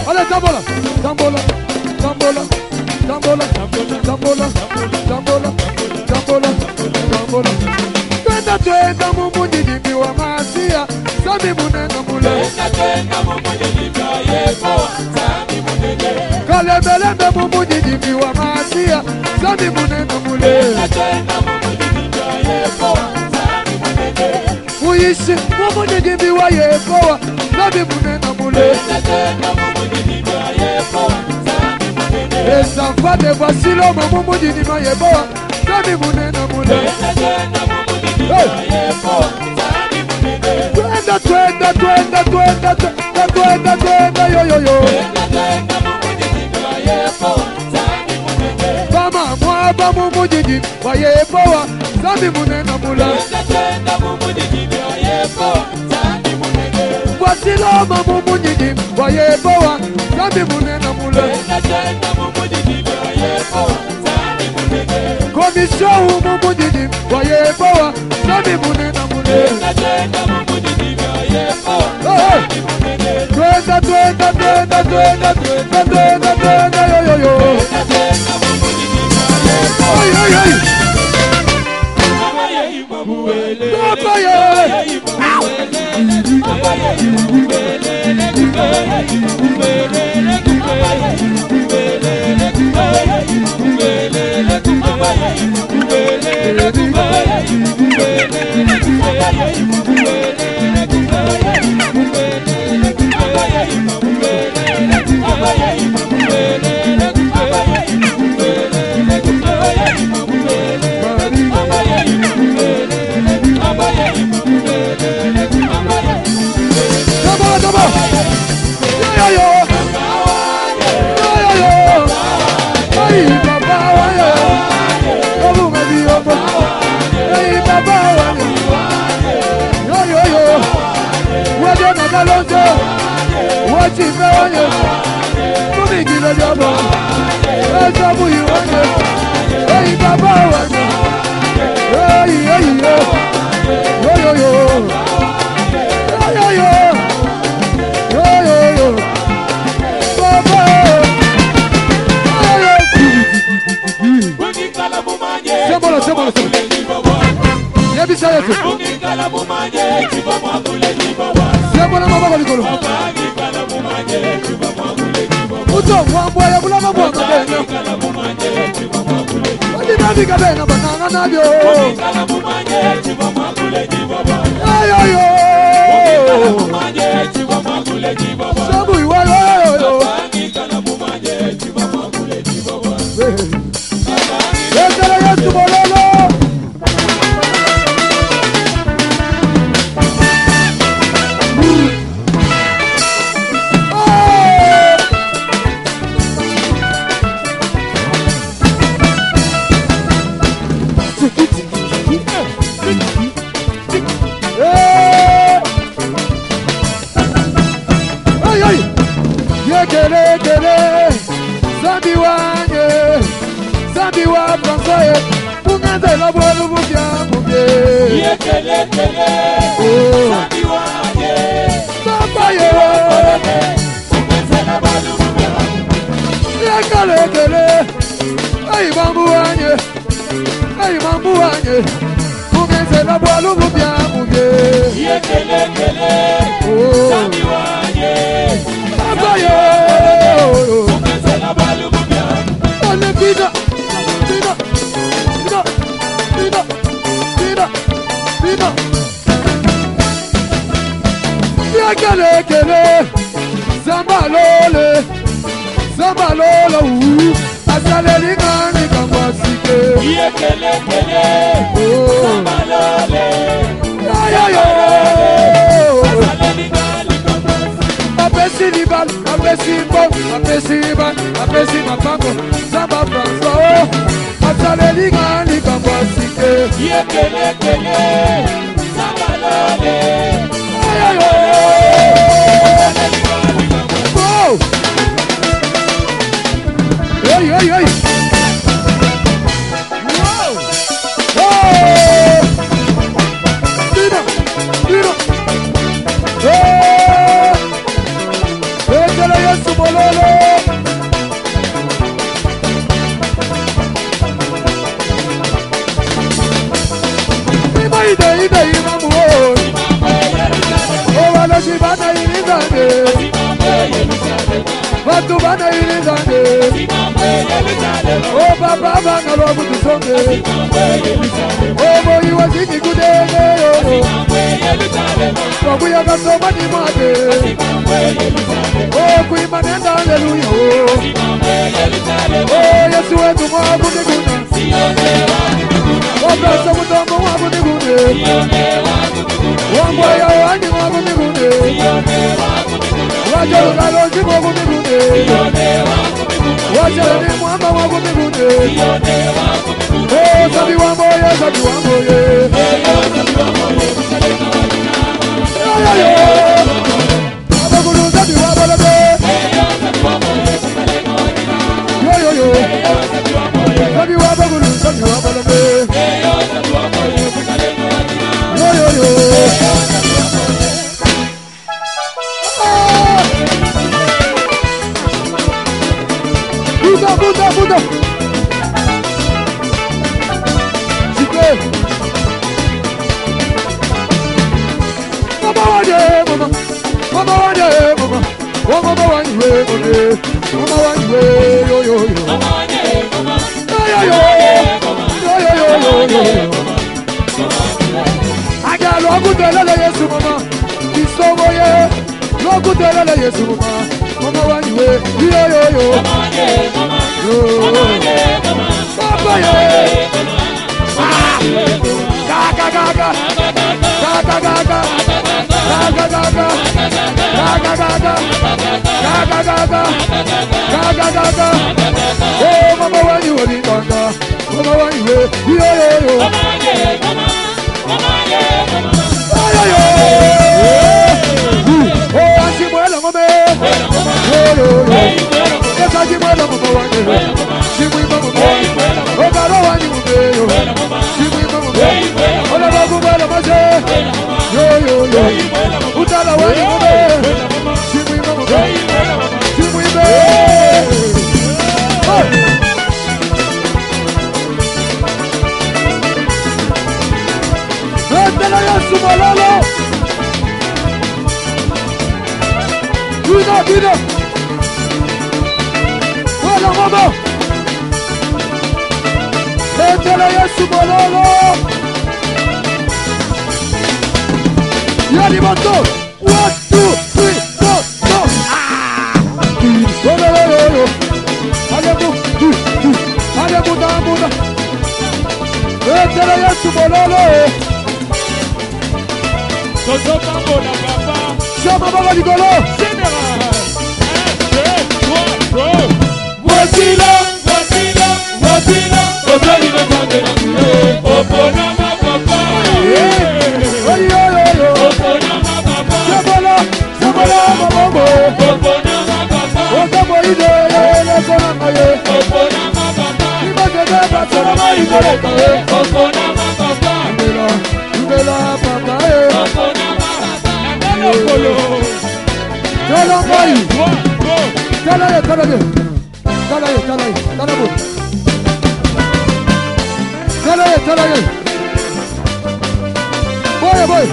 Allez, tambola, tambola, tambola, tambola, tambola, tambola, tambola, tambola. Twenda twenda mumujiji wa masia, sami munena mule. Twenda twenda mumujiji yepo, sami munene. Kalebelebe mumujiji wa masia, sami munena mule. Twenda twenda mumujiji yepo, sami munene. Uishi mumujiji wa yepo, sami munena mule. Twenda twenda mumujiji yepo, sami munene. Les enfants de Vasilo mumujiji wa yepo, sami munena mule. Twenda twenda Twenda, twenda, twenda, twenda, twenda, twenda, twenda, yo, yo, yo. Bama, mwa, bamu, mujiji, wa yepo, wa, sami munena mula. Wasilo, mamu, mujiji, wa yepo, wa, sami munena mula. Komisyon, mujiji, wa yepo, wa, sami munena mule. Twenda, twenda, twenda, twenda, twenda, twenda, twenda, yo, yo, yo. Ay, ay, ay. bana ilizane. Watu bana ilizane. Oh papa bana lo kutusonge. Oh boy waziki kudele. Wabuya kasoma ni mwate. Oh kuimanenda hallelujah. Oh Yesu wetu mwabu nikuna. Oh pesa mutombo mwabu nikune. Wambwa ya wanyi mwabu nikune. Wajalo kaloji mwabu nikune. Wajalo ni mwamba mwabu nikune. Oh sabi wamboye, sabi wamboye. Abagulu sabi wabalabe. Yo yo yo. Sabi wabagulu sabi wabalabe. Yo yo yo. Buda buda buda. Chike. Mama wanye mama. Mama wanye mama. Oh mama wanye mama. Mama wanye yo yo yo. Mama wanye mama. Yo yo yo. Aga logu delele Yesu mama. Kisomo ye. Logu delele Yesu mama. Mama wanye yo yo yo. Mama wanye mama. Mama wanye mama. Papa ye. Gaga gaga. Gaga gaga. Gaga gaga. Gaga gaga. Gaga gaga. Gaga gaga. Oh mama wanye wali gaga. Mama wanye yo yo yo. Mama wanye mama. Mama wanye mama. Yo yo yo. Oh asimwela ngome. Yo yo yo. Esa asimwela mama wanye. Simwima mama. Oh garo wanye ngome yo. Simwima mama. Ola babu bala maje. Yo yo yo. Utala wanye ngome. Simwima mama. Simwima. Etela Yesu malalo. Vida vida. Wala mama. Etela Yesu malalo. Yali moto. 1, 2, 3, 4, 4. Alebu. Alebu da muda. Etela Yesu malalo. Toto Tambola papa. Chama baba Nicolo. Général. 1, 2, 3, go. Wasila. Ozali le kande na kule. Opona ma papa. Oyo yo. Opona ma papa. Sabala mamo. Opona ma papa. Otamo ide le kona maye. Opona ma papa. Ibadebe batona maye kore kaye. Opona ma papa. Ibela papa e. Opona ma papa. Nagano kolo. Tala maye. Go. Tala ye. Tala bu. Tala ye. Boy.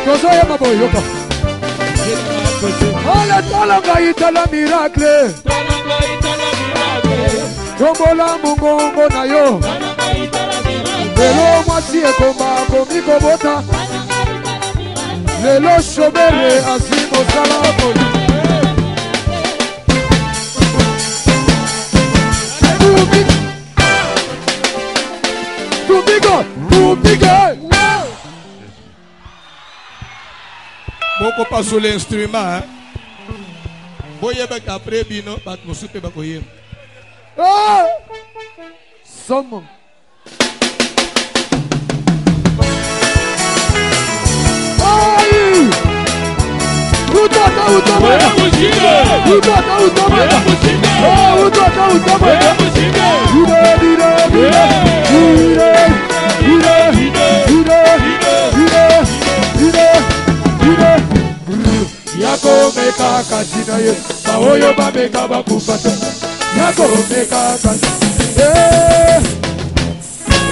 Kozo ya maboy yoka. Ala tala ngai tala miracle. Tombola mungongo na yo. Lelo mwasi ekomba komi kobota. Lelo shobere asimo salamo. Too big. Boko pas sur l'instrument, hein. Boye bak après bino, bat mo soupe bakoye. Ah! Somme. Ai! Utata. Yako meka katina ye, baoyo ba meka bakufata. Yako meka katina.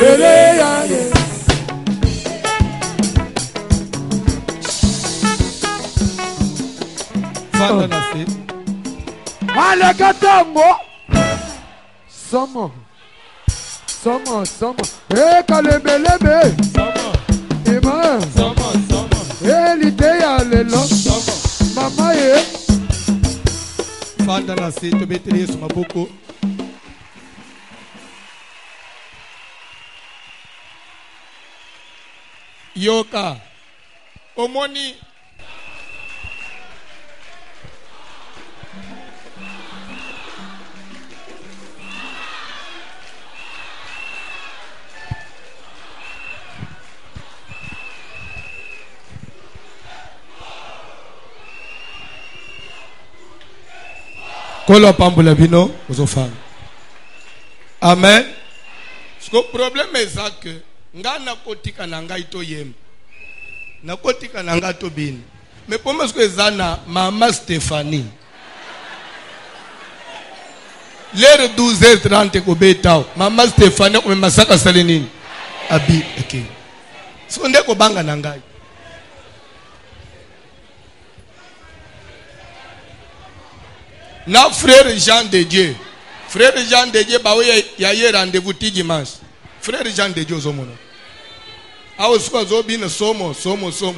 Ele ya ye. Kalekatango. Somo. Eh, kalebelebe. Ima. Eh, liteya lelo. Mama ye. Fanda na se to betere Yesu maboko. Yoka. Omoni. Kolo pambula bino uzofana. Amen. Le problème est ça que nga nakotika nanga ito yem. Nakotika nanga to bin. Mais pour moi ce que zana mama Stéphanie. L'heure 12h30 ko betao. Mama Stéphanie ko masaka salenini. Abi okay. So ndeko banga nanga. Na frère Jean de Dieu. Frère Jean de Dieu, bah oui, il y a eu rendez-vous dimanche. Frère Jean de Dieu, zomono. Ah, on se voit zobine somo,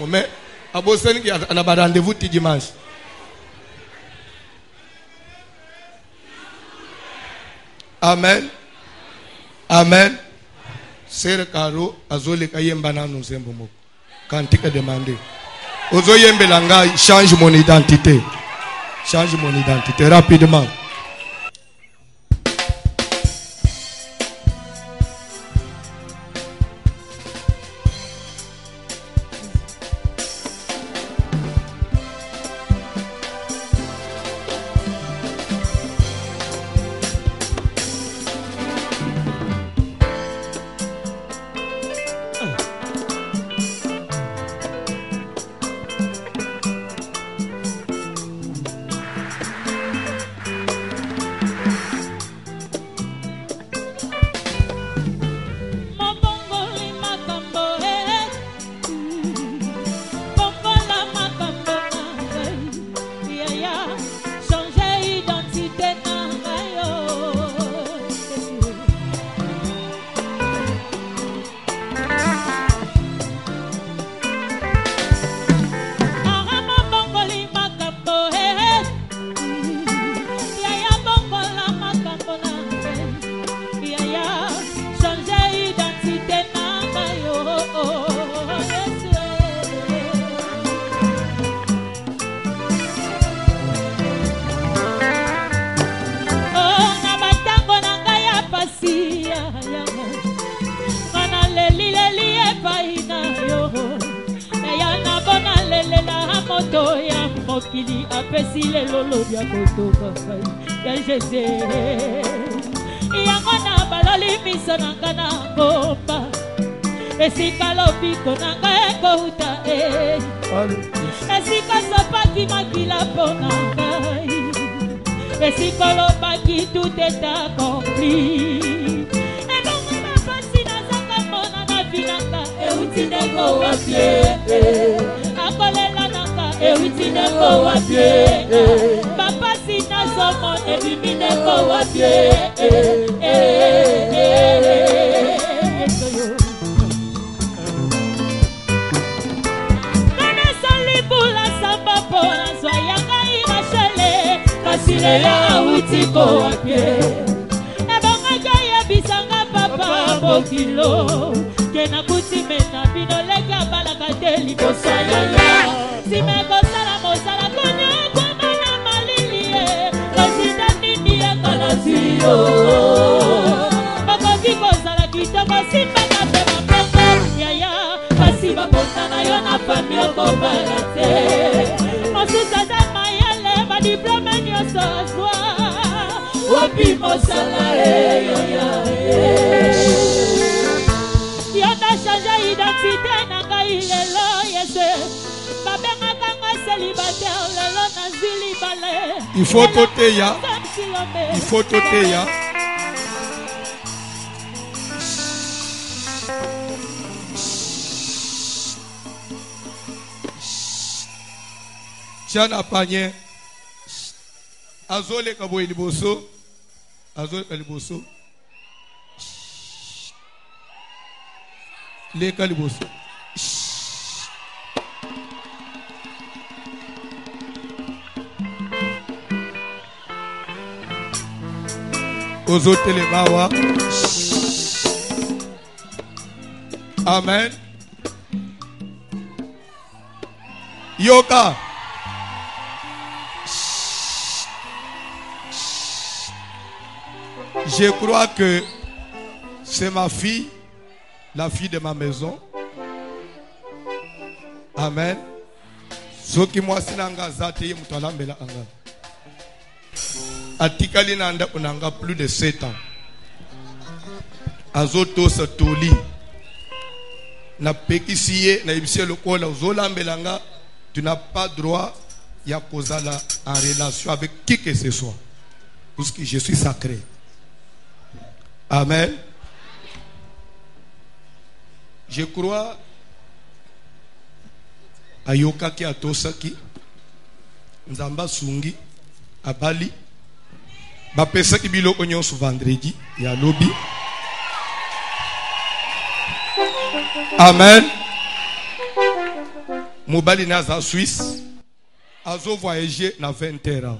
mais à Boston, il y a un rendez-vous dimanche. Amen. Amen. Sere Karo, Azole Kayembana nous aimons. Quand tu as demandé. Ozoyembelanga, change mon identité. Change mon identité rapidement. mokili apesi lelo lobi akotoka ya Jésus yango na baloli miso na nga na ngomba esika lobiko na nga ekouta esika sopaki makila mpo na ngai esika lobaki tout est accompli ebongo mapasi nazanga mona na vinanga euti ndeko wapie akolela nanga euti ndeko wapie mapasi nazomo ebimi ndeko wapie Silela auti ko apie ebonga jaya bisanga papa bokilo kena kuti mena bino lega balaka teli bosayala simeko sala mosala konya kwa na malilie kasida nini ya kalasio bakoki kozala kitoko simba na pema poko yaya kasi bakotana yo na famille okobalate mosusa da mayele badiplome nyonso azwa wapi mosala yo na change identité na ngai lelo yese babengaka nga célibataire lelo nazwi libale il faut toteya il faut toteya Tiens la panier. Azole kabo liboso. Azole kaliboso. Le kaliboso. Ozo telebawa. Amen. Yoka. Je crois que c'est ma fille, la fille de ma maison. Amen. Ce qui moi sinanga zate mutala mbela anga. Atikali nanda unanga plus de 7 ans. Azoto sa toli. Na pekisiye na ibisiye lokola uzola mbelanga. Tu n'as pas droit ya kozala en relation avec qui que ce soit. Parce que je suis sacré. Amen. Je crois à Yokaki Atosaki, Nzamba Sungi, à Bali. Bapesa ki bilo onyon sou vendredi, ya lobby. Amen. Mobali naza Suisse. Azo voyager na 20 ans.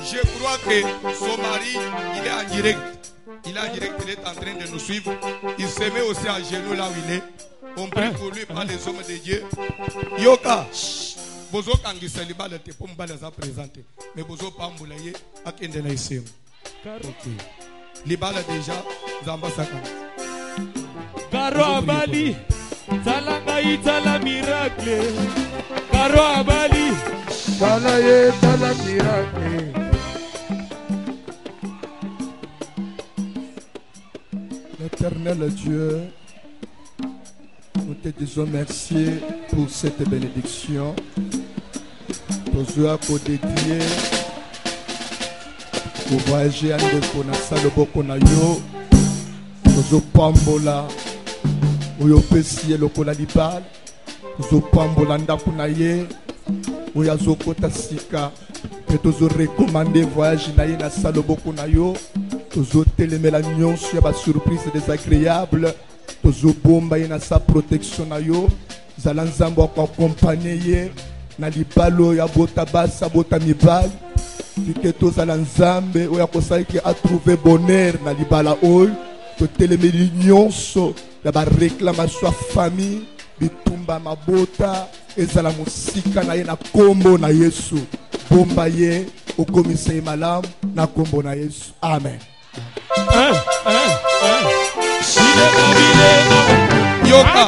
Je crois que son mari, il est en direct. Il est en direct, il est en train de nous suivre. Il se met aussi à genoux là où il est. On prie pour lui par les hommes de Dieu. Yoka, bozo kangi saliba le te pour me balaza présenter. Mais bozo pambulaye akende na ici. Ok. Libala déjà, zamba saka. Karo abali, talanga itala miracle. Karo abali. L'éternel Dieu, nous te disons merci pour cette bénédiction. Pour ceux à côté dédié, pour voyager à Ndekonasa, le Bokonayo, pour Pambola, pour Yopesi, le Kolalibal, pour Pambola Ndakunaye. Oya zokota sika que tozo recommander voyage na ye na saloboko na yo tozo telemela nyonso ya ba surprise désagréable tozo bomba ye na sa protection na yo zala nzambo accompagner ye na libalo ya bota basa bota mibal tike tozala nzambe oya kosalaki a trouver bonheur na libala oyo to telemeli nyonso ya ba réclamation famille bitumba mabota ezala musika na ye na kombo na Yesu bomba ye okomisa ye malamu na kombo na Yesu amen. Yoka,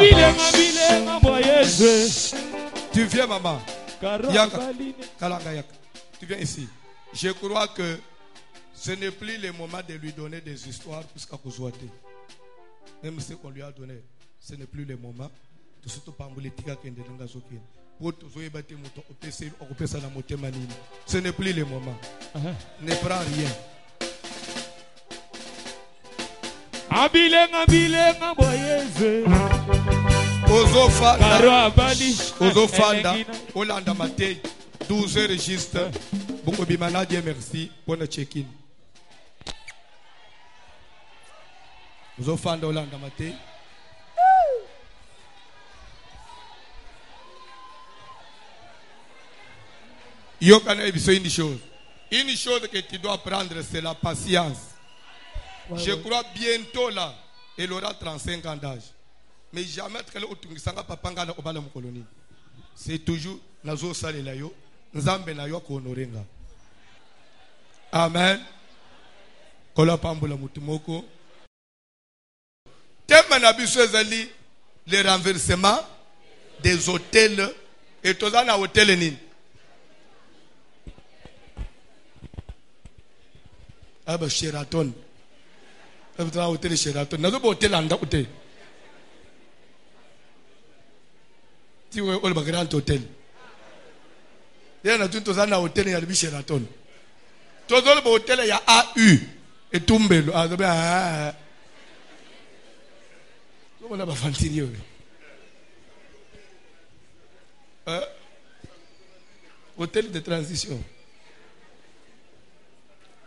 tu viens maman. Yaka, Kalanga Yaka, tu viens ici. Je crois que ce n'est plus le moment de lui donner des histoires puisqu'à cause même ce qu'on lui a donné, ce n'est plus le moment. Surtout pas politique qui est dans la zone. Pour tout ce qui est moto, ce n'est plus le moment. Ne prends rien. Abilenga boyeze. Ozofanda, Olanda Matei, 12 registres. Beaucoup de managers, merci pour le check-in. Ozofanda, Olanda Matei. Une chose que tu dois prendre, c'est la patience. Je crois bientôt là, elle aura 35 ans d'âge. Mais jamais c'est toujours nazo salela yo, nzambe na yo ko honorenga. Amen. Kola pambula mutumoko. Thème na biso ezali le renversement des hôtels Et toza na hotel nini? Aba Sheraton. Aba toza hotel Sheraton. Nazo ba hotel anda hotel. Ti we all ba grand hotel. Yana tu toza na hotel ya Sheraton. Toza ba hotel ya AU. Et tumbelo. Azo ba on a pas fanti hôtel de transition.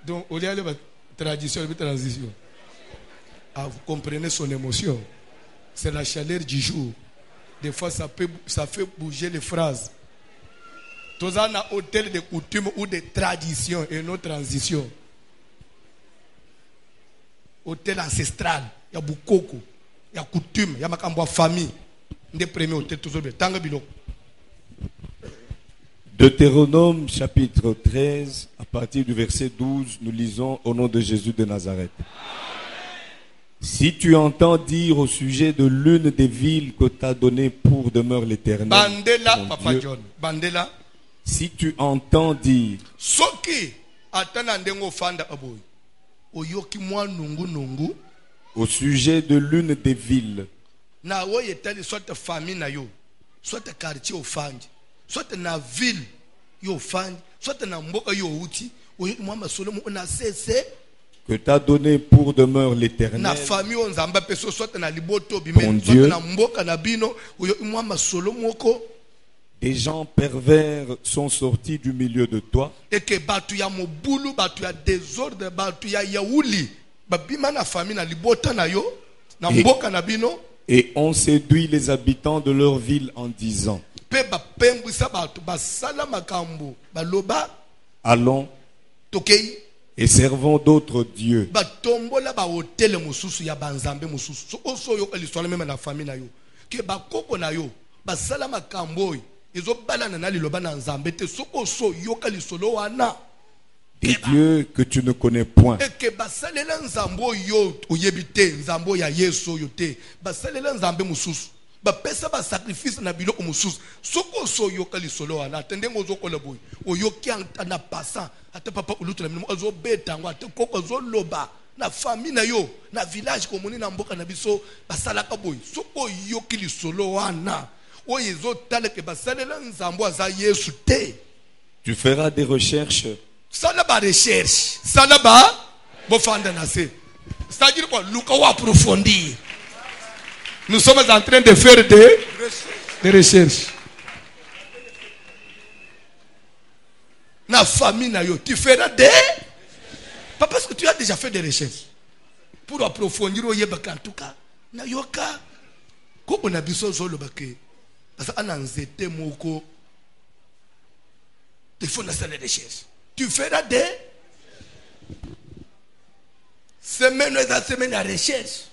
Donc, au lieu de la tradition, de transition. Ah, vous comprenez son émotion. C'est la chaleur du jour. Des fois, ça fait bouger les phrases. Tous un hôtel de coutume ou de tradition et non transition. Hôtel ancestral. Il y a beaucoup. Il y a coutume, il y a ma famille. Des premiers hôtels, tout ça. Deutéronome chapitre 13, à partir du verset 12, nous lisons au nom de Jésus de Nazareth. Si tu entends dire au sujet de l'une des villes que t'as donné pour demeure l'Éternel, Bandela, Papa John. Bandela. Si tu entends dire, Soki, atanandengo fanda aboy. Oyoki mwa nungu nungu. au sujet de l'une des villes, Na woye tali soit famille na yo, soit quartier au fandi, soit na ville yo fandi, soit na mboka yo uti, oyo mwa solomo na cesse que t'as donné pour demeure l'Éternel, na famille on zamba peso soit na liboto Ton bimene, Dieu. soit na mboka na bino, oyo mwa solomo ko des gens pervers sont sortis du milieu de toi, et que batu ya mobulu, batu ya désordre, batu ya yauli, babima na famille na libota na yo, na mboka na bino. et ont séduit les habitants de leur ville en disant, Pe ba pembwisa batu basala makambo baloba allons tokei et servons d'autres dieux, batombola ba hotel mususu ya banzambe mususu so oso yo liswana mema na famille na yo ke bakoko na yo basala makambo ezo balana na liloba na nzambe te so oso yo lisolo wana des dieux que tu ne connais point. et que basalela nzambo yo oyebite nzambo ya Yesu yo te basalela nzambe mususu bapesa ba sacrifice na biloko mususu soko so yoka lisolo wana atende ngozo kola boy oyoki na passant ata papa ulutu na mino azo beta ngo ata koko zo loba na famille na yo na village komoni na mboka na biso basala ka boy soko yoki lisolo wana oyezo tala ke basalela nzambo aza Yesu te. Tu feras des recherches Sala ba recherche sala ba bofanda na se c'est-à-dire quoi luka wa approfondir. Nous sommes en train de faire des recherches. Na famille na yo, tu feras pas parce que tu as déjà fait des recherches. Pour approfondir au yebaka en tout cas. Na yoka ko na biso zo lobake. Parce que ananzete moko. Il faut na faire des recherches. Tu feras des semaine à recherche.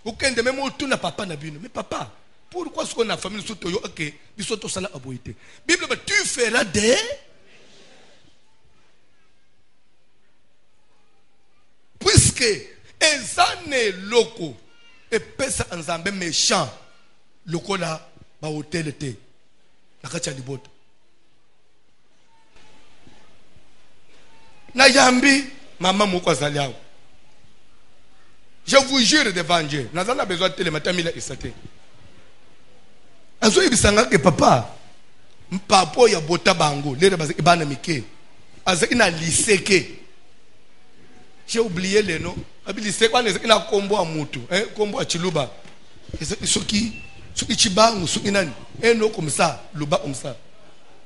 Aucun de même tout n'a papa na bino. Mais papa, pourquoi est-ce qu'on a famille sous toyo ok, biso to sala aboité. Bible tu feras des puisque ezane loko et pesa nzambe méchant loko la ba hotel te. Nakacha libota. Na yambi mama moko azali awo. Je vous jure devant Dieu, nous avons besoin de télématamila et saté. Azo ibisanga ke papa, mpapo ya bota bango, lere baze ibana mike. Azo ina liseke. J'ai oublié le nom. Abi liseke wana ina kombo a mutu, kombo a chiluba. Soki chibangu soki nani? No comme ça, luba comme ça.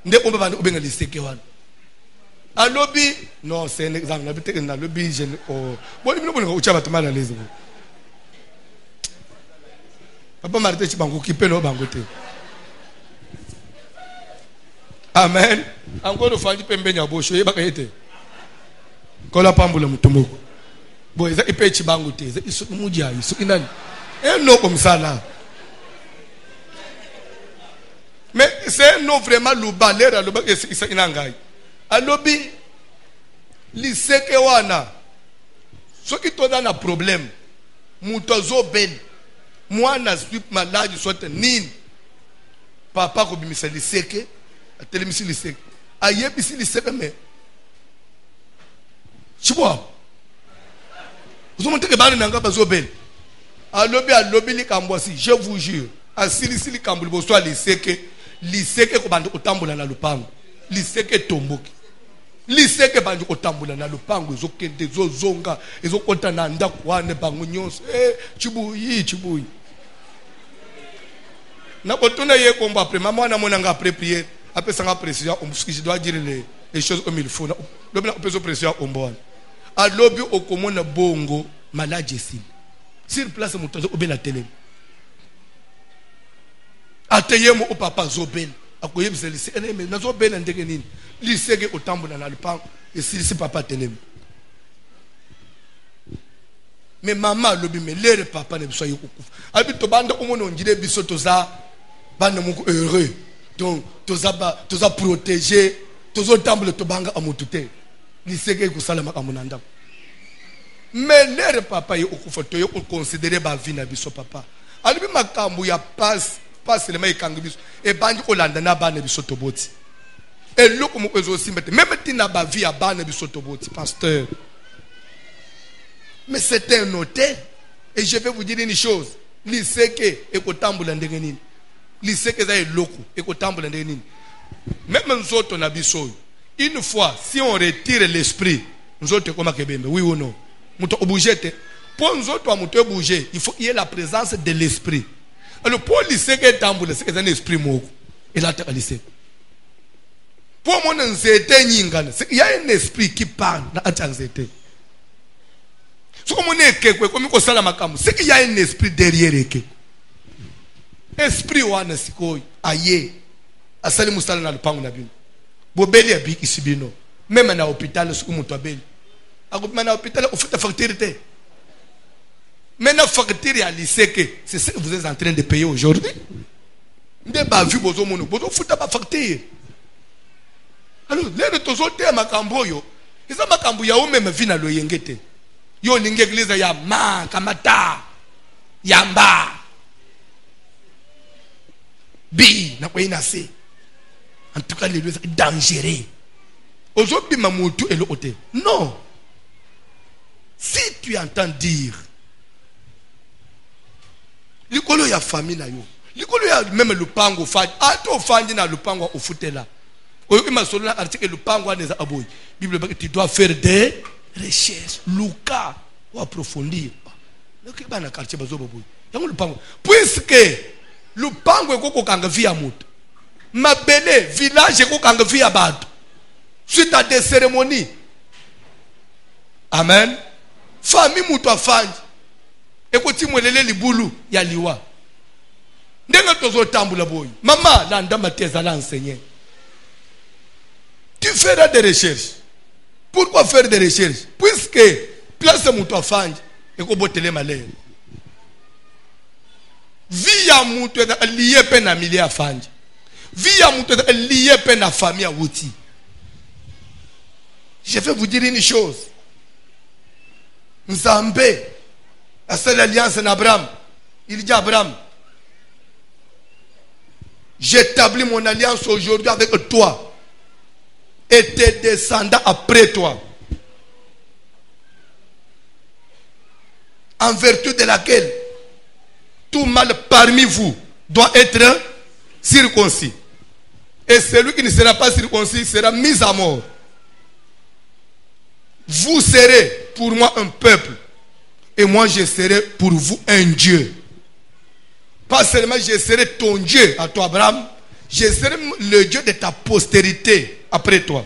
Nde omba bana obenga liseke wana. Alobi non c'est un exemple na biteke na lobi je oh bon bino bino uchaba to mala lezi papa marite chibango kipelo bango te amen encore fandi pembe nya bosho yebaka yete kola pambula mutomoko boy za ipe chibango te za isu muja isu inani no comme ça là mais c'est non vraiment luba lera luba isa inangai alobi liseke wana soki toza na problème muto zo ben mwana slip malade soit nini papa kobimisa liseke atelemisi liseke ayebisi liseke me chibwa uzomonteke bana nanga bazobela alobi likambwasi je vous jure asilisi likambo liboso liseke ko bandi kotambola na lupango liseke tomboki liseke bandi kotambola na lupango ezokende ezozonga ezokota na ndako wane bango nyonso chibuyi na botuna ye komba après maman na monanga après prière après sanga précision parce que je dois dire les choses comme il faut lobi na peso précision ombona alobi okomona bongo malade ici sur place muto obela télé ateyemo o papa zobel akoyebisa lise ene na zobela ndenge nini liseke otambola na lupango esisi papa telem mais maman lobi me lere papa ne biso yokufa abi to banda omona onjile biso toza bana moko heureux donc toza protéger tozo tambola to banga amutute liseke kusala makambo ndako mais lere papa yokufa to yo considérer ba vie na biso papa alibi makambo ya passe le mai kangibiso e bandi kolanda na bana biso toboti e loko mo ezo simbete même tina ba vie ya bana biso toboti pasteur. Mais c'est un hôtel et je vais vous dire une chose, liseke ekotambola ndenge nini liseke za eloko ekotambola ndenge nini même nzoto na biso une fois si on retire l'esprit nzoto koma kebembe oui ou non muto obujete pour nzoto amuto bouger il faut qu'il y ait la présence de l'esprit. Alors pour liseke tambola c'est un esprit moko et là ta liseke pour mon nzete nyingana il y a un esprit qui parle na atanzete. C'est qu'il y a un esprit derrière. Esprit wana sikoy aye asali musala na lupango na bino bobeli abiki sibino même na hôpital siku muto abeli akopima na hôpital ofuta facture te mais na facture ya liseke c'est ce que vous êtes en train de payer aujourd'hui nde ba vu bozo mono bozo futa ba facture. Alors les tozote makambo yo eza makambo ya même vie na loyengete yo ninge église ya ma kamata yamba bi na kwa inase en tout cas les lieux dangereux aujourd'hui mamutu et le côté non si tu entends dire likolo ya famille na yo likolo ya même lupango fandi ato fandi na lupango ofutela oyo ki masolo na article lupango aneza aboy bible tu dois faire des recherche luka ou approfondir le que bana quartier bazoba boy yango lupango puisque lupango ekoko kanga via moto mabele village ekoko kanga via bato suite à des cérémonies. Amen. Famille moto afandi ekoti mwelele libulu ya liwa ndenga tozo tambula boy mama la ndama teza la enseigner tu feras des recherches. Pourquoi faire des recherches? Puisque place mutu afandi ekobotele malere vie ya mutu lié pe na milieu afandi vie ya mutu lié pe na famille awuti. Je vais vous dire une chose. Nzambe a fait l'alliance en Abraham. Il dit à Abraham, j'établis mon alliance aujourd'hui avec toi et tes descendants après toi, en vertu de laquelle tout mâle parmi vous doit être circoncis. Et celui qui ne sera pas circoncis sera mis à mort. Vous serez pour moi un peuple et moi je serai pour vous un Dieu. Pas seulement je serai ton Dieu à toi Abraham, je serai le Dieu de ta postérité après toi.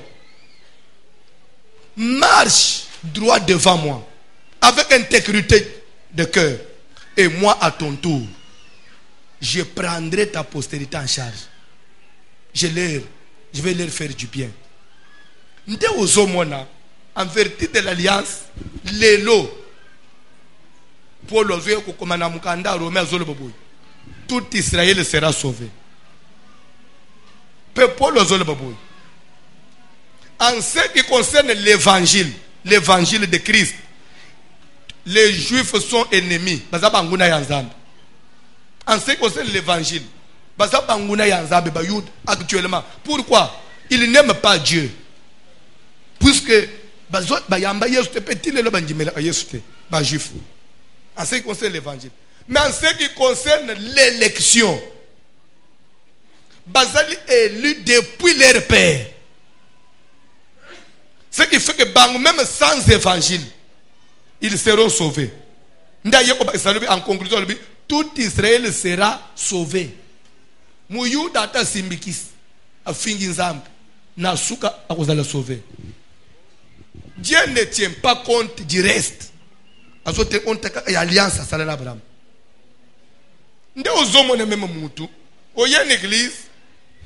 Marche droit devant moi avec intégrité de cœur et moi à ton tour je prendrai ta postérité en charge. Je vais leur faire du bien. Nde ozomona en vertu de l'alliance lelo Paul ozoye kokomana mukanda Romain azolo boboy tout Israël sera sauvé. Paul azolo boboy en ce qui concerne l'évangile de Christ, les juifs sont ennemis. En ce qui concerne l'évangile, baza banguna ya nzambe bayuda actuellement. Pourquoi? Ils n'aiment pas Dieu. Puisque bazot bayamba yesu te petit le banjimela yesu te ba juif. En ce qui concerne l'évangile. Mais en ce qui concerne l'élection, bazali élu depuis leur père. Ce qui fait que même sans évangile, ils seront sauvés. En conclusion, tout Israël sera sauvé. Muyuda ata simbikis afingi nzambe na suka akozala sauvé. Dieu ne tient pas compte du reste. Azote onta alliance à Salah Abraham. Nde ozomone même mutu. Oye une église,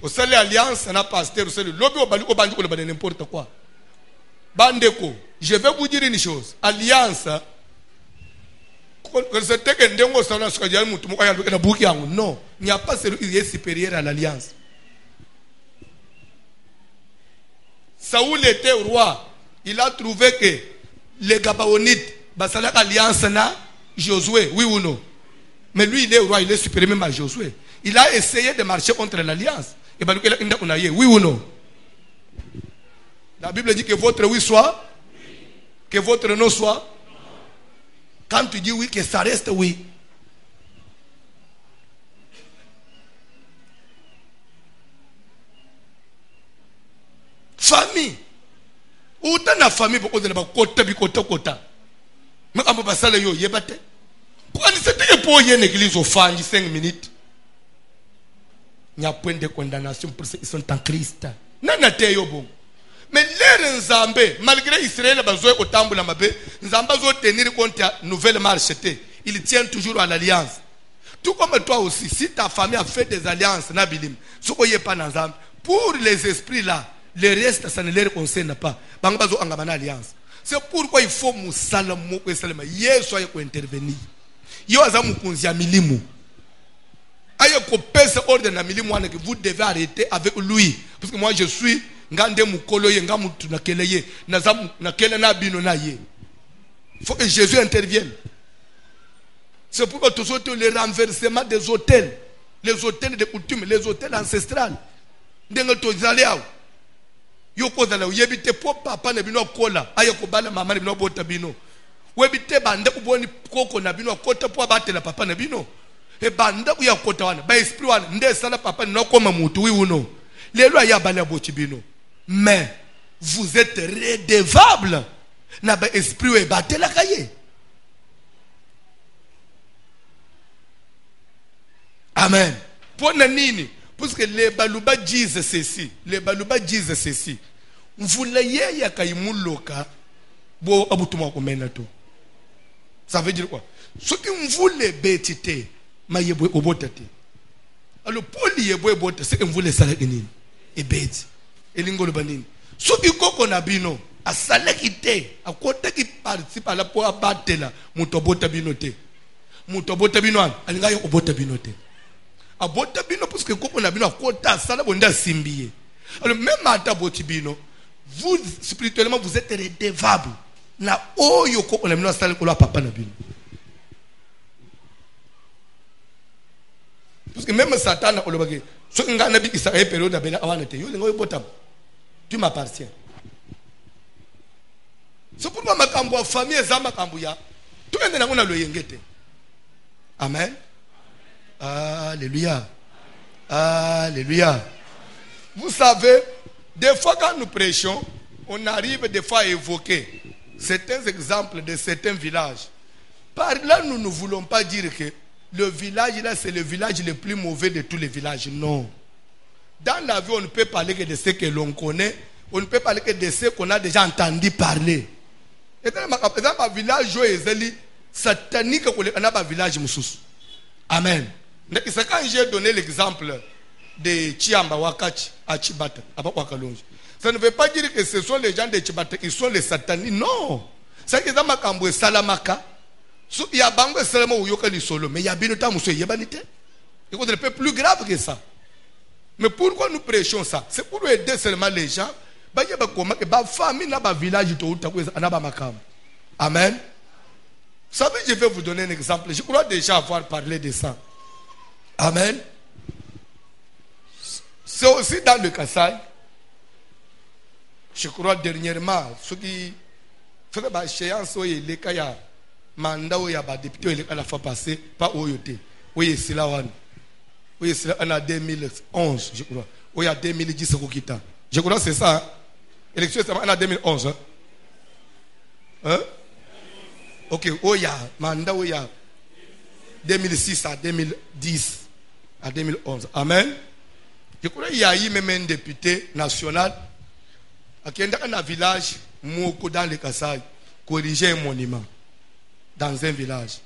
au sali alliance na pasteur, au sali lobby obali obandi ko le n'importe quoi. Bandeko, je vais vous dire une chose. Alliance, non, il n'y a pas celui qui est supérieur à l'alliance. Saoul était roi. Il a trouvé que les Gabaonites, basala alliance na Josué, oui ou non? Mais lui, il est roi, il est supérieur même à Josué. Il a essayé de marcher contre l'alliance. Et oui ou non? La Bible dit que votre oui soit, que votre non soit. Quand tu dis oui, que ça reste oui. Famille. Où t'as la famille pour qu'on ait kota. Mais quand on passe à yo yebate. Quand c'était pour y une église au fin de 5 minutes. Il n'y a point de condamnation pour ceux qui sont en Christ. Nana te yo bon. Mais les Nzambe, malgré Israël, Nzambe doit tenir compte de la nouvelle marche. Il tient toujours à l'alliance. Tout comme toi aussi, si ta famille a fait des alliances, pour les esprits là, le reste, ça ne les concerne pas. C'est pourquoi il faut intervenir. Vous devez arrêter avec lui. Parce que moi je suis ngande mukolo ye ngamutu na keleye na kele na bino na ye. Il faut que Jésus intervienne. C'est pourquoi tous les renversements des hôtels, les hôtels de coutume, les hôtels ancestrales. Ndenge to zaleo. Yoko zaleo yebite po papa na bino kola, ayeko bala mama na bino bota bino. Webite bande kuboni koko na bino kota po batela papa na bino. Et bande ku ya kota wana, ba esprit wana nde sala papa na koma mutu wi uno. Lelo ya bala boti bino. Mais vous êtes redevable. Na ba esprit we batela kaye. Amen. Pour nini? Parce que les baluba disent ceci. Les baluba disent ceci. Vous l'ayez ya kaimuloka bo abutuma komena to. Ça veut dire quoi? Ce qui vous les bêtite, ma yebwe obotate. Alors pour yebwe botate, c'est que vous les salez nini? Et bête. Et l'ingolo banini. Ce qui koko na bino, a salé kite, a côté qui participe à la pour abattre la, mutobota binote. Mutobota binoan, alinga yo obota binote. Abota bino parce que koko na bino a côté sala bonda simbiye. Alors même à taboti bino, vous spirituellement vous êtes redevable. Na oyo koko na bino sala ko la papa na bino. Parce que même Satan a olobage, so nga na bi Israël période na bena awana te yo lengo botam. Tu m'appartiens. C'est pourquoi ma kambo famille za makambo ya. Tu ende na ngona lo yengete. Amen. Alléluia. Alléluia. Vous savez, des fois quand nous prêchons, on arrive des fois à évoquer certains exemples de certains villages. Par là, nous ne voulons pas dire que le village là, c'est le village le plus mauvais de tous les villages. Non. Dans la vie, on ne peut parler que de ce que l'on connaît. On ne peut parler que de ce qu'on a déjà entendu parler. Et dans ma village, je satanique qu'on a un village moussous. Amen. C'est quand j'ai donné l'exemple de Chiamba Wakachi à Chibata, à Wakalonge. Ça ne veut pas dire que ce sont les gens de Chibata qui sont les sataniques. Non. C'est que dans ma cambo Salamaka, il y a Bango Salama ou Yokali Solo, mais il y a Binota Moussou Yabanite. Il y a un peu plus grave que ça. Mais pourquoi nous prêchons ça? C'est pour aider seulement les gens. Amen. Vous savez, je vais vous donner un exemple. Je crois déjà avoir parlé de ça. Amen. C'est aussi dans le Kassai. Je crois dernièrement, ceux qui font la séance, les cas, il y a mandat, il y a député, il y a la fois passée, pas au yoté. Oui, c'est là où oui, c'est en 2011, je crois. Oui, en 2010, je crois que c'est ça. Hein? L'élection, c'est en 2011. Hein? Hein? Ok, oui, il y a mandat, oui, il y a 2006 à 2010 à 2011. Amen. Je crois qu'il y a eu même un député national qui est dans un village, dans le Kassai, corriger un monument dans un village.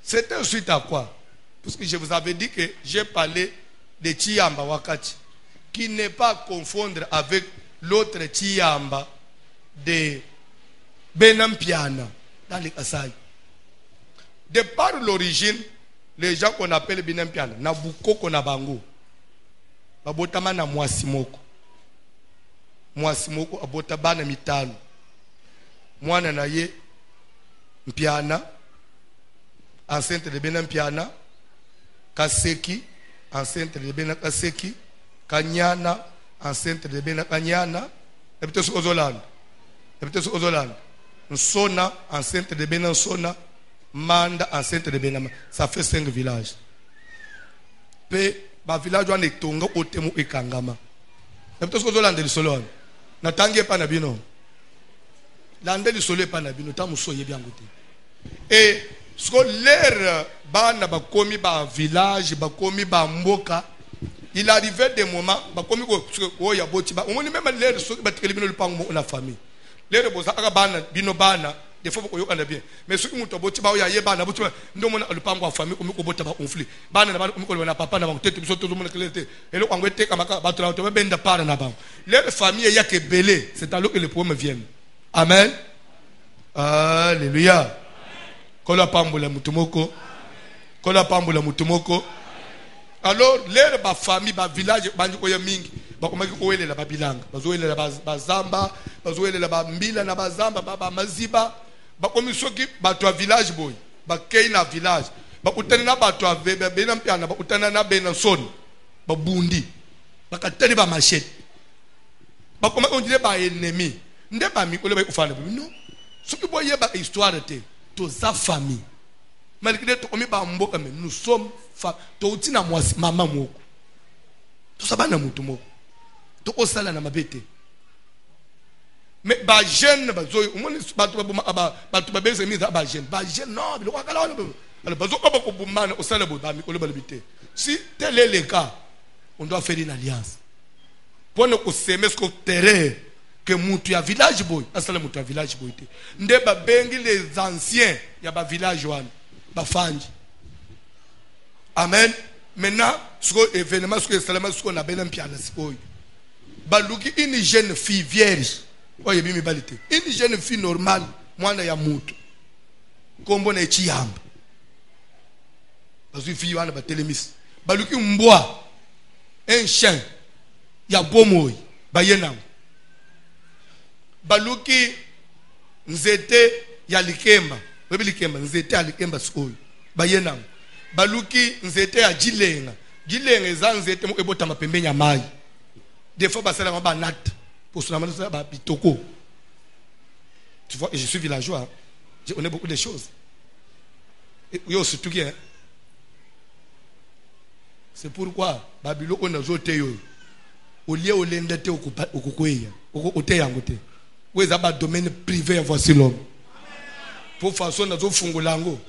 C'était suite à quoi? Parce que je vous avais dit que j'ai parlé de Chiyamba Wakati, qui n'est pas à confondre avec l'autre Chiyamba de Benampiana dans le Kassai. De par l'origine, les gens qu'on appelle Benampiana, Nabuko Konabango, Babotama na Mwasimoko. Mwasimoko abotabana mitano. Mwana na ye Mpiana, enceinte de Benampiana, Kaseki, enceinte de Bena Kaseki, Kanyana, enceinte de Bena Kanyana, et peut-être sur Ozoland. Et peut-être sur Ozoland. Nsona, enceinte de Bena Nsona, Manda, enceinte de Bena. Ça fait 5 villages. Pe, ba village wana etonga otemu ekangama. Et peut-être sur Ozoland de Solon. Natangie pa na bino. Lande li solo pa na bino, ta muso yebi angote. Et ce que l'air bana bakomi ba village, bakomi ba mboka, il arrivait des moments bakomi ko ya boti ba. On même l'air so ba tekeli bino le pango na famille. L'air boza aka bana bino bana, des fois ko yo kana bien. Mais ce qui muto boti ba ya ye bana boti ndo mona le pango wa famille ko bota ba conflit. Bana na ba ko na papa na ba tete biso to mona kelete. Et le kangwe te kamaka ba tra to benda para na ba. L'air famille ya ke belé, c'est alors que les problèmes viennent. Amen. Alléluia. Kola pambola mutumoko. Kola pambola mutumoko. Alors, l'air ba famille, ba village, ba njiko ya mingi, ba komaki koele la ba bilanga, ba zoele la ba zamba, ba zoele la ba mbila na ba zamba, ba maziba, ba komisoki ba to village boy, ba kei na village, ba utana na ba to avebe bena mpiana, ba utana na bena son, ba bundi, ba katani ba machete. Ba komaki on dirait ba ennemi. Nde ba mi kole ba ufana non. Ce qui voyait ba histoire te. Toza famille. Malgré tout, nous sommes famille. Tout na maman moko. Tout ça na mutu moko. Tout osala na mabete. Mais ba jeune ba zoy, umoni batu ba bese miza ba jeune. Ba jeune non, bilo wakala wana. Alors bazo ko ko bumana osala bo ba mi ko le balibité. Si tel est le cas, on doit faire une alliance. Pour ne ko semer ce terrain que mutu ya village boy asala mutu ya village boy te nde ba bengi les anciens ya ba village wana ba fanji. Amen. Maintenant ce que événement ce que salama ce qu'on a bena mpiana sikoy baluki une jeune fille vierge oye bimi balite une jeune fille normale mwana ya mutu kombo na Chiyamba bazu fille wana ba telemis baluki mbwa un chien ya bomoy ba yenam baluki nzete ya likemba webi likemba nzete ya likemba sikoyo bayenam baluki nzete ya jilenga eza nzete mo ebota mapembe nya mai des fois basala ba nat pour cela mano ba bitoko. Tu vois, et je suis villageois, je connais beaucoup de choses. Et yo surtout bien. C'est pourquoi babilo on a zote yo au lieu au lendete okukoya okoteya ngote. Où est le domaine privé, voici l'homme. Pour façon na zo fungulango.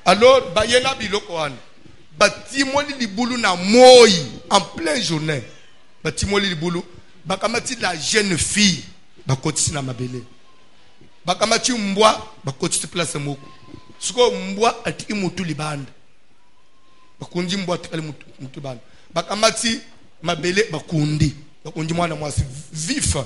Alors, bayena biloko wana. Batimoli libulu na moi en pleine journée. Batimoli libulu, bakamati la jeune fille, bakotisi na mabele. Bakamati mbwa, bakotisi place moko. Suko mbwa atiki mutu libanda. Bakundi mbwa atiki mutu libanda. Bakamati mabele bakundi mwana mwasi vif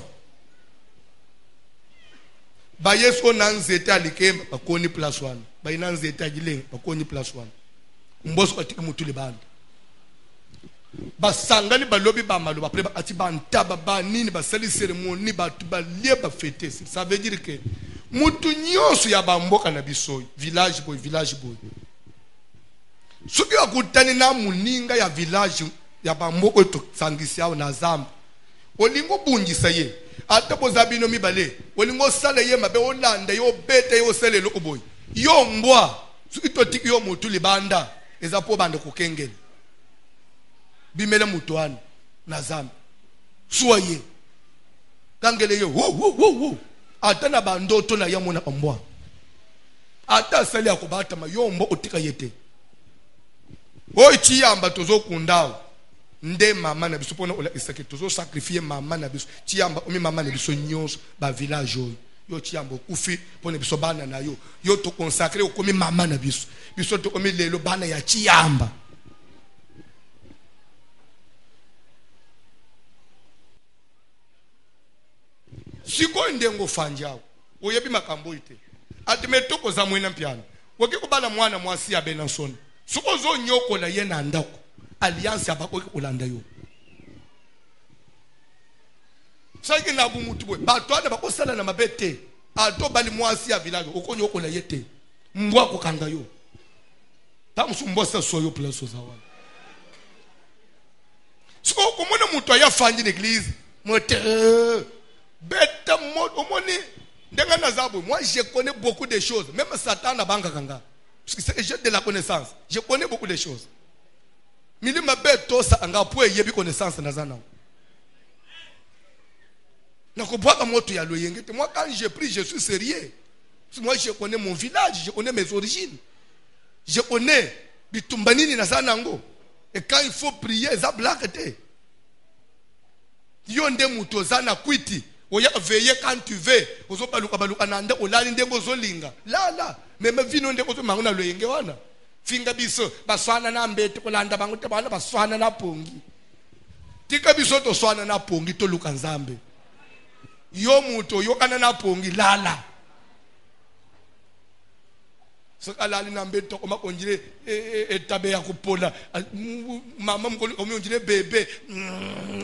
ba yeso nanzete alikemba bakoni plus 1 ba inanzete agilenga bakoni plus 1 mboso atiki mutu libanda basangani balobi ba maloba après ati bantaba ba nini basali cérémonie batu ba lie ba fêter. Ça veut dire que mutu nyonso ya bamboka na bisoyi village boy soki akutani na muninga ya village ya bamboko to sangisia na zamba olingo bungisa ye ata bozabino mibale olingo sala ye mabe olanda yo bete yo selelo oboy yo mbwa soki totiki yo mutu libanda eza po bande kokengela bimela mutuana na zamba soye kangele yo wo ata na bandoto na yamona mbwa ata sali akubata mayombo otika yete oyi chiyamba tozokundao nde mama na biso pona ola isake tozo sacrifier mama na biso chiyamba omi mama na biso nyonso ba village oyo yo chiyamba kufi pona biso bana na yo to consacrer okomi mama na biso to komi lelo bana ya chiyamba siko ndengo fanjao oyebi makambo ite ati metoko za mwena mpiano woki kubala mwana mwasi ya Benanson suko zo nyoko la ye na ndako alliance ya bakoki kolanda yo saki na bu mutu bwe bato ana bakosala na mabete ato bali mwasi ya village okonyo kola yete mbwa ko kanga yo tamusu mbosa soyo place za wana suko komona mutu aya fanji l'église mote bête omoni ndenga nazabo moi je connais beaucoup de choses même Satan na banga kanga parce que j'ai de la connaissance je connais beaucoup de choses milima beto sa anga po yebi connaissance nazana na ko bwaka moto ya loyengete moi quand j'ai pris je suis sérieux moi je connais mon village je connais mes origines je connais bitumbanini nazana ngo et quand il faut prier za blague yo nde muto zana kwiti oya veiller quand tu veux ozo baluka nanda olali ndengo zolinga la meme vino ndeko zo mangona loyenge wana finga biso baswana na mbete kolanda bangu te bana baswana na pongi tika biso to swana na pongi to luka nzambe yo muto yo kana na pongi lala sokalali na mbete ko makonjire etabe ya kupola mama mkoli omyonjire bebe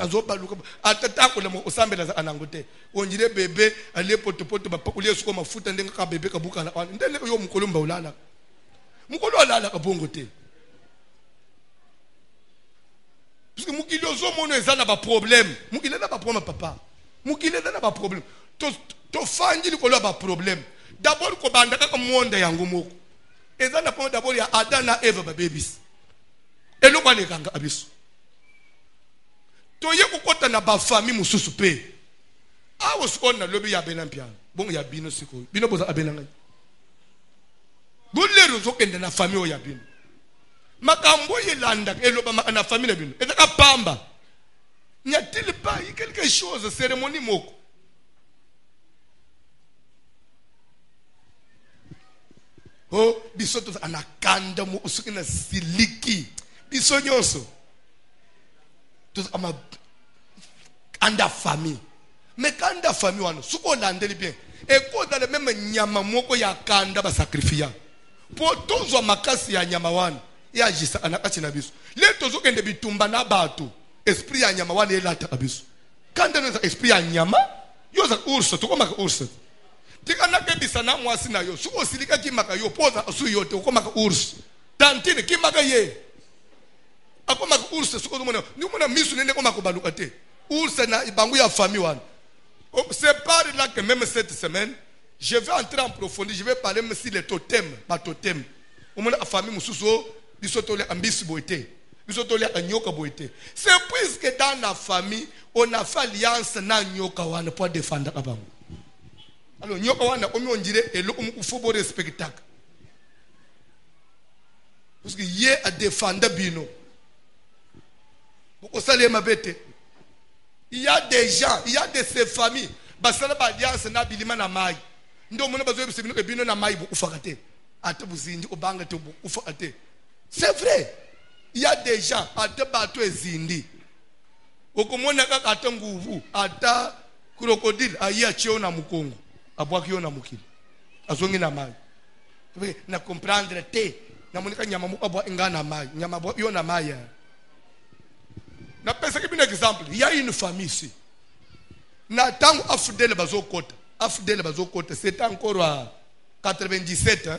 azobaluka atatako le osambela za anangote onjire bebe ale potopoto bapakulie suko mafuta ndenga ka bebe kabuka na ndele yo mkolomba ulala mukolo alala kabongo te parce que mukilo zo mono ezana ba problème mukile na ba problème papa mukile na ba problème to fanji likolo ba problème d'abord ko banda ka monde yango moko ezana po d'abord ya Adam na Eva ba babies elo bale kanga abiso to ye kokota na ba famille mususu pe awo sikona lobi ya benampiano bongo ya bino siko bino boza abenanga bulero zokende na famille ya bino makambo yelanda eloba na famille bino ezaka pamba n'y a-t-il pas quelque chose cérémonie moko oh biso to anakanda mo usuki na siliki biso nyonso to ama anda famille mais kanda famille wana suko landeli bien et ko dans le même nyama moko ya kanda ba sacrifier pour tozo makasi ya nyama wana ya jisa anakati na biso le tozo kende bitumba na bato esprit ya nyama wana elata biso kanda na esprit ya nyama yoza urso to koma ka urso tika na kebisa na mwasi na yo suko silika kimaka yo poza su yote ukoma ka urso tantine kimaka ye akoma ka urso suko ni mona misu nende koma ko baluka te urso na bangu ya famille wana c'est par là que même cette semaine je vais entrer en profondeur, je vais parler même si les totems, pas totems. Au moins la famille mususo, bisotole ambisi boité, bisotole anyoka boité. C'est puisque dans la famille, on a fait alliance na nyoka wana pour défendre abango. Alors nyoka wana on dirait et le faut beau spectacle. Parce que yé a défendre bino. Pourquoi ça les mabete? Il y a des gens, il y a de ces familles, basala ba alliance na bilima na mai. Ndo mona bazo bisibino ke bino na mai bu ufakate ate buzinji obanga te bu ufakate. C'est vrai, il y a des gens ate bato ezindi okomona kaka ate nguvu ata crocodile aya chio na mukongo abwaki yo na mukili azongi na mai na comprendre te na monika nyama mu abwa ingana mai nyama abwa yo na mai na pesa kibina exemple il y a une famille ici na tango afudele bazokota afudele bazokota c'était encore à 97 hein,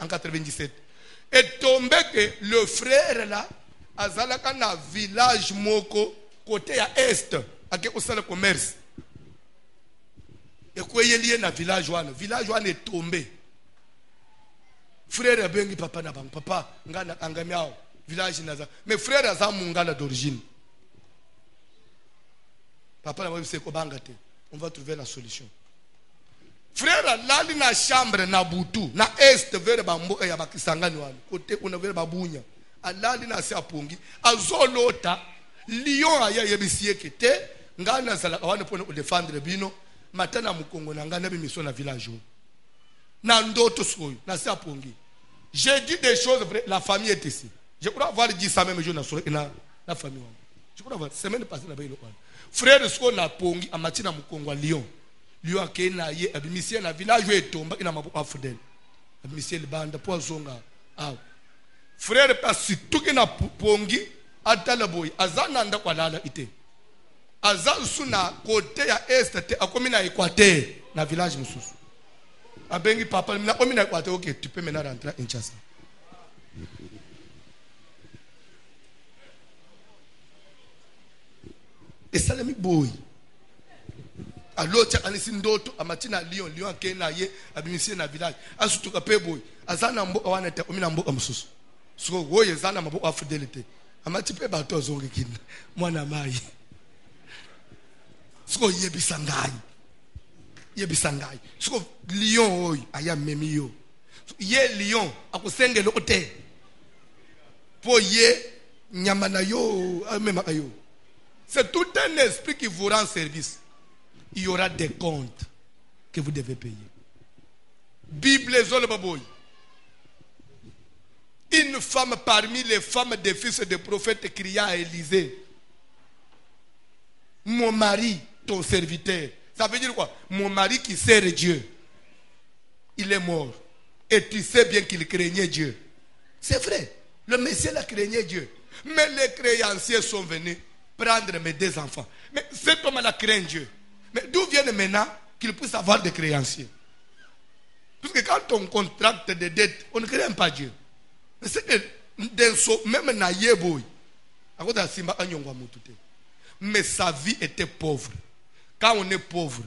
en 97 Et tombé que le frère là, azalaka na village moko, côté à est, à qui le commerce. Et quoi il y a na village one est tombé. Frère bengi papa na bang papa ngana angamiao village naza. Mais frère aza mungala d'origine. Papa na c'est ko bangate. On va trouver la solution. Frère lali na chambre na butu na est vers bambo ya bakisangani wana côté kuna vers babunya alali na se apongi azolota lion aya yebisieke te ngana sala wana pona ko défendre bino matana mukongo na ngana bi mission na village na ndoto soyo na se apongi. J'ai dit des choses vraies, la famille est ici. Je crois avoir dit ça même jour na la famille. Je crois avoir semaine passée na bailo frère sko na pongi amatina mukongo lion. Lion akena ye abimisie na village etomba ina mabu afudel. Abimisie libanda po zonga. Ah. Frère pasi tuki na pongi atala boy azana nda kwa lala ite. Azan suna côté ya est te akomi na Équateur na village mususu. Abengi papa na komi na Équateur, OK, tu peux maintenant rentrer à Kinshasa. Et salami boy. Alors tu as laissé ndoto amatina lion kena ye abimisie na village. Asutuka pe boy. Azana mboka wana te omi na mboka mususu. So woye zana mabo wa fidelité. Amati pe bato zonge kinda. Mwana mai. So yebisangai. Yebisangai. So lion oy aya memi yo. Ye lion akusengelo ote. Po ye nyamana yo mema ayo. C'est tout un esprit qui vous rend service. Il y aura des comptes que vous devez payer. Bible Zolbaboy. Une femme parmi les femmes des fils des prophètes cria à Élisée: mon mari, ton serviteur. Ça veut dire quoi? Mon mari qui sert Dieu, il est mort. Et tu sais bien qu'il craignait Dieu. C'est vrai. Le Messie là craignait Dieu. Mais les créanciers sont venus prendre mes deux enfants. Mais cet homme-là craint Dieu. Mais d'où vient maintenant qu'il puisse avoir des créanciers? Parce que quand on contracte des dettes, on ne craint pas Dieu. Mais c'est que même Nayeboy, mais sa vie était pauvre. Quand on est pauvre,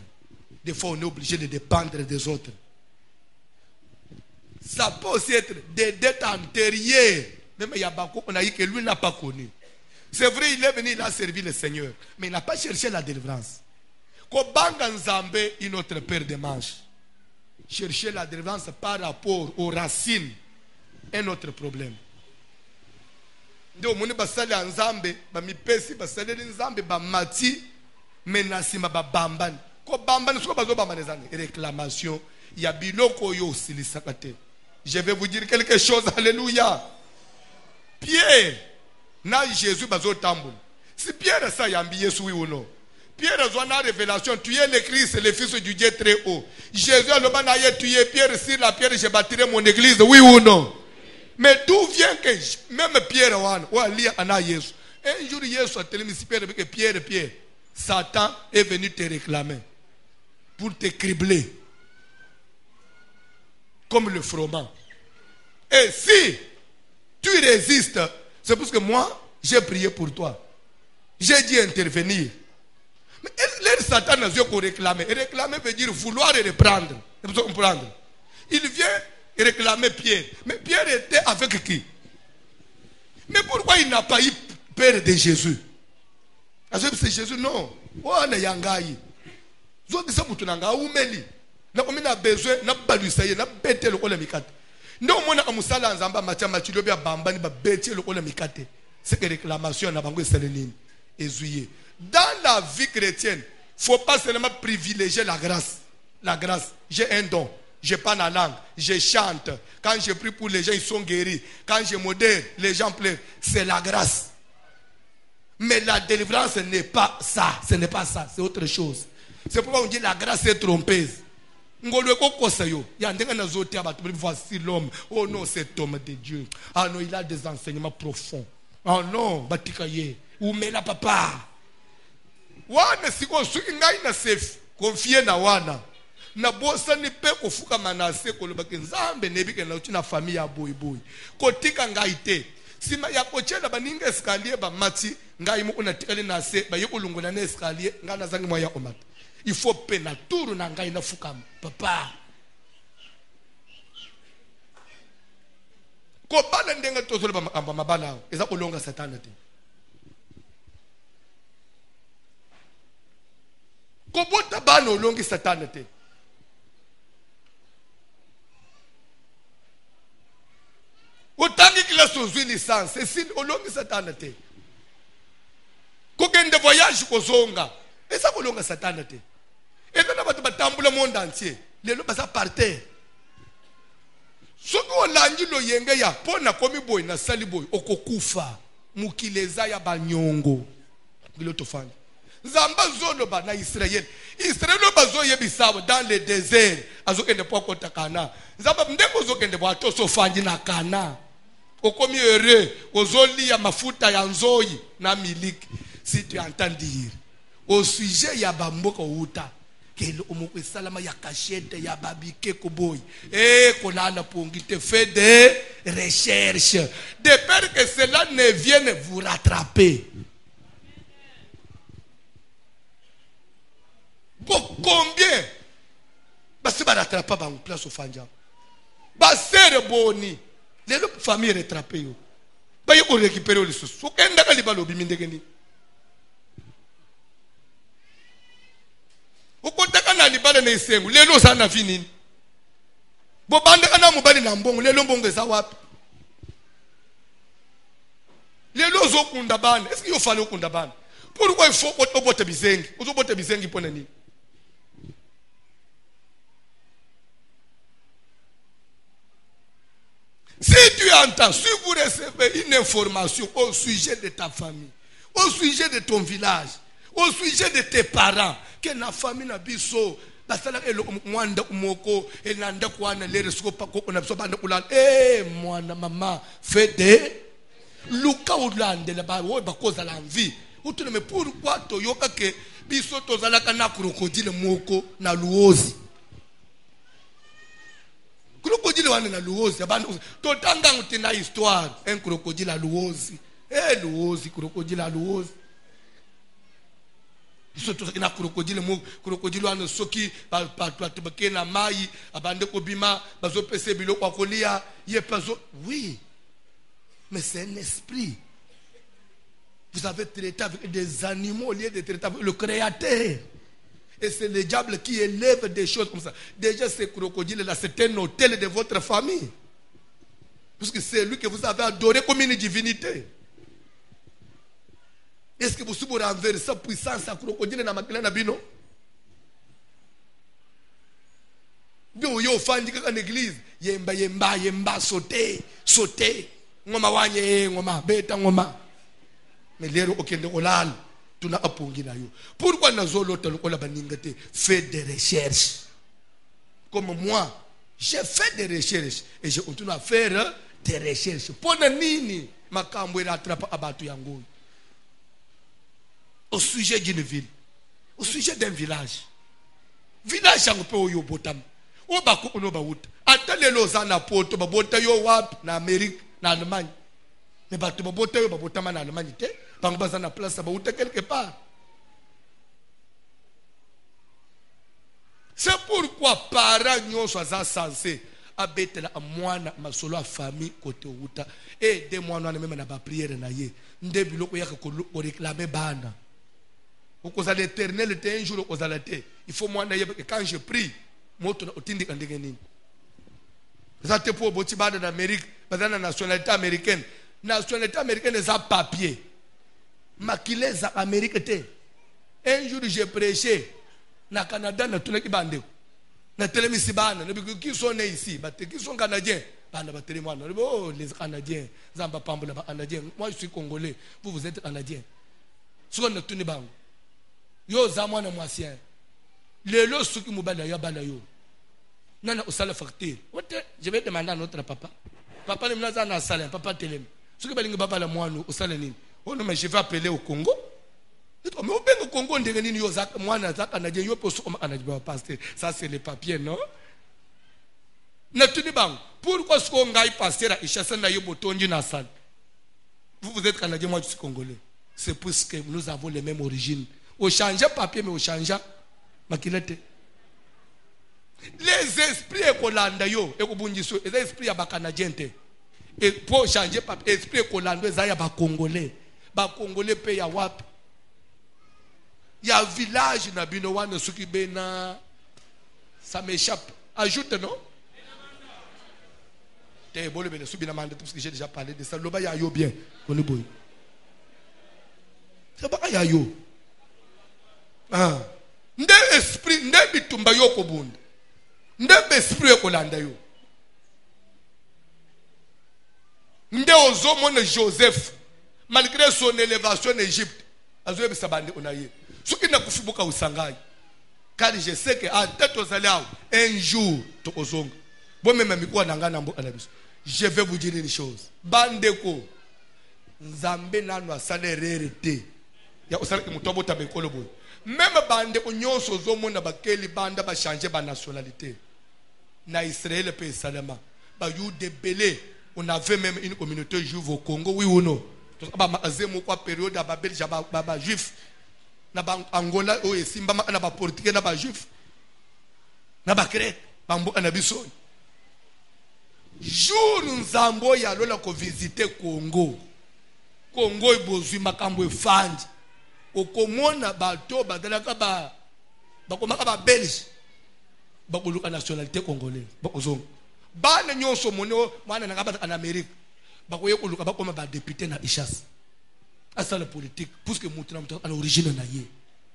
des fois on est obligé de dépendre des autres. Ça peut aussi être des dettes antérieures. Même Yabako, on a dit que lui n'a pas connu. C'est vrai, il est venu, il a servi le Seigneur. Mais il n'a pas cherché la délivrance. Kobanga Nzambe est notre père de manche. Chercher la délivrance par rapport aux racines est notre problème. Ndio muni basali Nzambe, ba mipesi basali Nzambe ba mati menasima ba bambani. Ko bambani soko bazo bambani zani réclamation ya biloko yo silisakate. Je vais vous dire quelque chose, alléluia. Pierre na Jésus bazo tamboul. Si Pierre ça yambi Yesu oui ou non? Pierre a une révélation, tu es le Christ, le Fils du Dieu très haut. Jésus a le banaye, tu es Pierre, sur la pierre je bâtirai mon église, oui ou non? Mais d'où vient que même Pierre un jour Jésus a tellement que Pierre, Satan est venu te réclamer pour te cribler comme le froment. Et si tu résistes, c'est parce que moi j'ai prié pour toi. J'ai dit intervenir. Mais les Satan n'a pas réclamé. Réclamer veut dire vouloir et reprendre. Il vient réclamer Pierre. Mais Pierre était avec qui? Mais pourquoi il n'a pas eu peur de Jésus? Parce que c'est Jésus, non. Oh, on est yangaï. Zoki sa mutunanga umeli. Na komina besoin na balusaye na bete lokola mikate. Non mona amusala nzamba macha machilo bia bambani ba bete lokola mikate. C'est que réclamation na bango selenini. Ezouye. Dans la vie chrétienne, il ne faut pas seulement privilégier la grâce. La grâce. J'ai un don. Je parle la langue. Je chante. Quand je prie pour les gens, ils sont guéris. Quand je modère, les gens pleurent. C'est la grâce. Mais la délivrance n'est pas ça. Ce n'est pas ça. C'est autre chose. C'est pourquoi on dit la grâce est trompeuse. Voici l'homme. Oh non, cet homme de Dieu. Ah non, il a des enseignements profonds. Oh non, Batikaye. Ou mais la papa. Wana siko suki ngai na safe confier na wana na bosa ni pe kofuka manase koloba ke nzambe nebi ke na uti na famille ya boy boy kotika ngai te sima ya kochela baninga escalier ba mati ngai mo una tikali na se ba yekolungola na escalier ngana zangi moya omata il faut pe na turu na ngai na fukama papa ko bana ndenga tozole ba makamba mabala eza kolonga satana te ko bota bana olongi satana te otangi kila sozwi licence esi olongi satana te kokende voyage kozonga esa kolonga satana te eza na bato batambula monde entier lelo baza par terre soki olangi loyenge ya mpo na komi boy na sali boy okokufa mokili eza ya banyongo ngilo tofandi nzamba zoloba na Israel bazoyebisa dans le désert azokende po akota kana nzamba ndenge ozokende bo atosofandi na kana okomi heureux ozolia mafuta ya nzoyi na miliki. Si tu entends dire au sujet ya bamboka uta kele omoko salama ya cachette ya babike koboy kolala pongi te fait des recherches de peur que cela ne vienne vous rattraper. Combien basi ba rattrapa ba place au fanja ba sere boni lelo famille rattrapé yo ba yo récupérer le sous okenda ka libalo bimindeke ni ukotaka na libalo na isengu lelo sana finini bo bandaka na mobali na mbongo lelo mbongo eza wapi lelo zokunda bana est-ce que yo fallait okunda bana pourquoi il faut obote bizengi ozobote bizengi pona nini? Si tu entends, si vous recevez une information au sujet de ta famille, au sujet de ton village, au sujet de tes parents, que la famille n'a pas so, la sala elo mwanda umoko, elanda kwana le resko pako ona so banda ulan, mwana mama fait de luka ulande la ba wo ba koza la envie. Utu me pourquoi to yoka ke biso to zalaka na crocodile moko na luozi. Crocodile wane na luozi abantu totanga ngutina histoire un crocodile à luozi luozi crocodile à luozi surtout na crocodile mo crocodile wane soki patu bakena mai abande ko bima bazo pese biloko akolia ye pazo oui mais c'est un esprit. Vous avez traité avec des animaux au lieu de traiter avec le créateur. Et c'est le diable qui élève des choses comme ça. Déjà, ce crocodile-là, c'est un hôtel de votre famille. Parce que c'est lui que vous avez adoré comme une divinité. Est-ce que vous pouvez renverser sa puissance à crocodile dans ma bino? Bien, vous avez fait en église. Yemba, sauter. Ngoma wanye, ngoma, beta ngoma. Mais l'héros okende olal. Pourquoi fait des recherches? Comme moi, j'ai fait des recherches et je continue à faire des recherches. Pour nini makambo rattrape abatu yango. Au sujet d'une ville, au sujet d'un village. Village yango pe oyo botam. O bako ono ba wuta. Atale lozana poto ba bota yo wap na Amérique, na Allemagne. Mais bato ba bota yo ba botama na Allemagne te. Dans la place, ça va quelque part. C'est pourquoi parents n'y sont censés abeter à moi ma solo à famille côté outa et des mois non même na ba prière na ye nde biloko ya ko réclamer bana au cause de l'Éternel était un jour aux alaté il faut moi na ye quand je prie moto otindi kandenge nini ça te pour boti bana d'Amérique bazana nationalité américaine est à papier. Makileza Amérique te. Un jour j'ai prêché na Canada na tuna kibande. Na telemisi bana, qui sont nés ici, qui sont canadiens. Bana ba télémoine. Oh les Canadiens, zamba pambola ba Canadiens. Moi je suis congolais, vous êtes canadiens. Soit na tuni bango. Yo zamwa na mwasien. Lelo suki mubala ya bala yo. Nana osala facture. Je vais demander à notre papa. Papa ne m'a na sala, papa télém. Suki balinga baba la mwanu osala nini? Oh non, mais je vais appeler au Congo. Mais au Bengo Congo, on dirait yo zak mwana zak canadien yo poso comme canadien pasteur. Ça c'est les papiers, non? Natuni bang. Pourquoi ce qu'on gagne pasteur à Ishasa na yo botonji na sal? Vous êtes canadien, moi je suis congolais. C'est parce que nous avons les mêmes origines. Au changer papier mais au changer makilete. Les esprits ekolanda yo ekobunjiso, les esprits ya ba canadien te. Et pour changer papier, esprit ekolanda ezaya ba congolais. Ba congolais pe ya wapi? Ya village na bino wana suki bena ça m'échappe. Ajoute non? T'es bon le bene subina mande parce que j'ai déjà parlé de ça. Loba ya yo bien. On est boy. C'est pas ya yo. Ah. Nde esprit nde bitumba yo ko bunda. Nde esprit ko landa yo. Nde ozomone Joseph malgré son élévation en Égypte. Azoye bisabande onaye. Soki na kufibuka usangai. Car je sais que à tête aux aléas un jour to ozonga. Bon même miko nanga nambo alabiso. Je vais vous dire une chose. Bandeko Nzambe nanu asalerere te. Ya osala ki mutobo tabekolo boy. Même bandeko nyonso zomona bakeli banda ba changer ba nationalité. Na Israël pe salama. Ba you de belé. On avait même une communauté juive au Congo, oui ou non? Ba mazemo kwa période ba belge ba juif. Na ba Angola o esimba na ba portugais na ba juif. Na ba crête, ba mbo na biso. Jour nzambo ya lola ko visiter Congo. Congo ibozwi makambo efandi. Okomona bato badalaka ba komaka ba belge. Ba koluka nationalité congolaise. Ba kozonga. Bana nyonso mono mwana na ngaba en Amérique. Ba koye koluka ba koma ba député na Ishas. Asa la politique parce que mutu na mutu à l'origine na ye.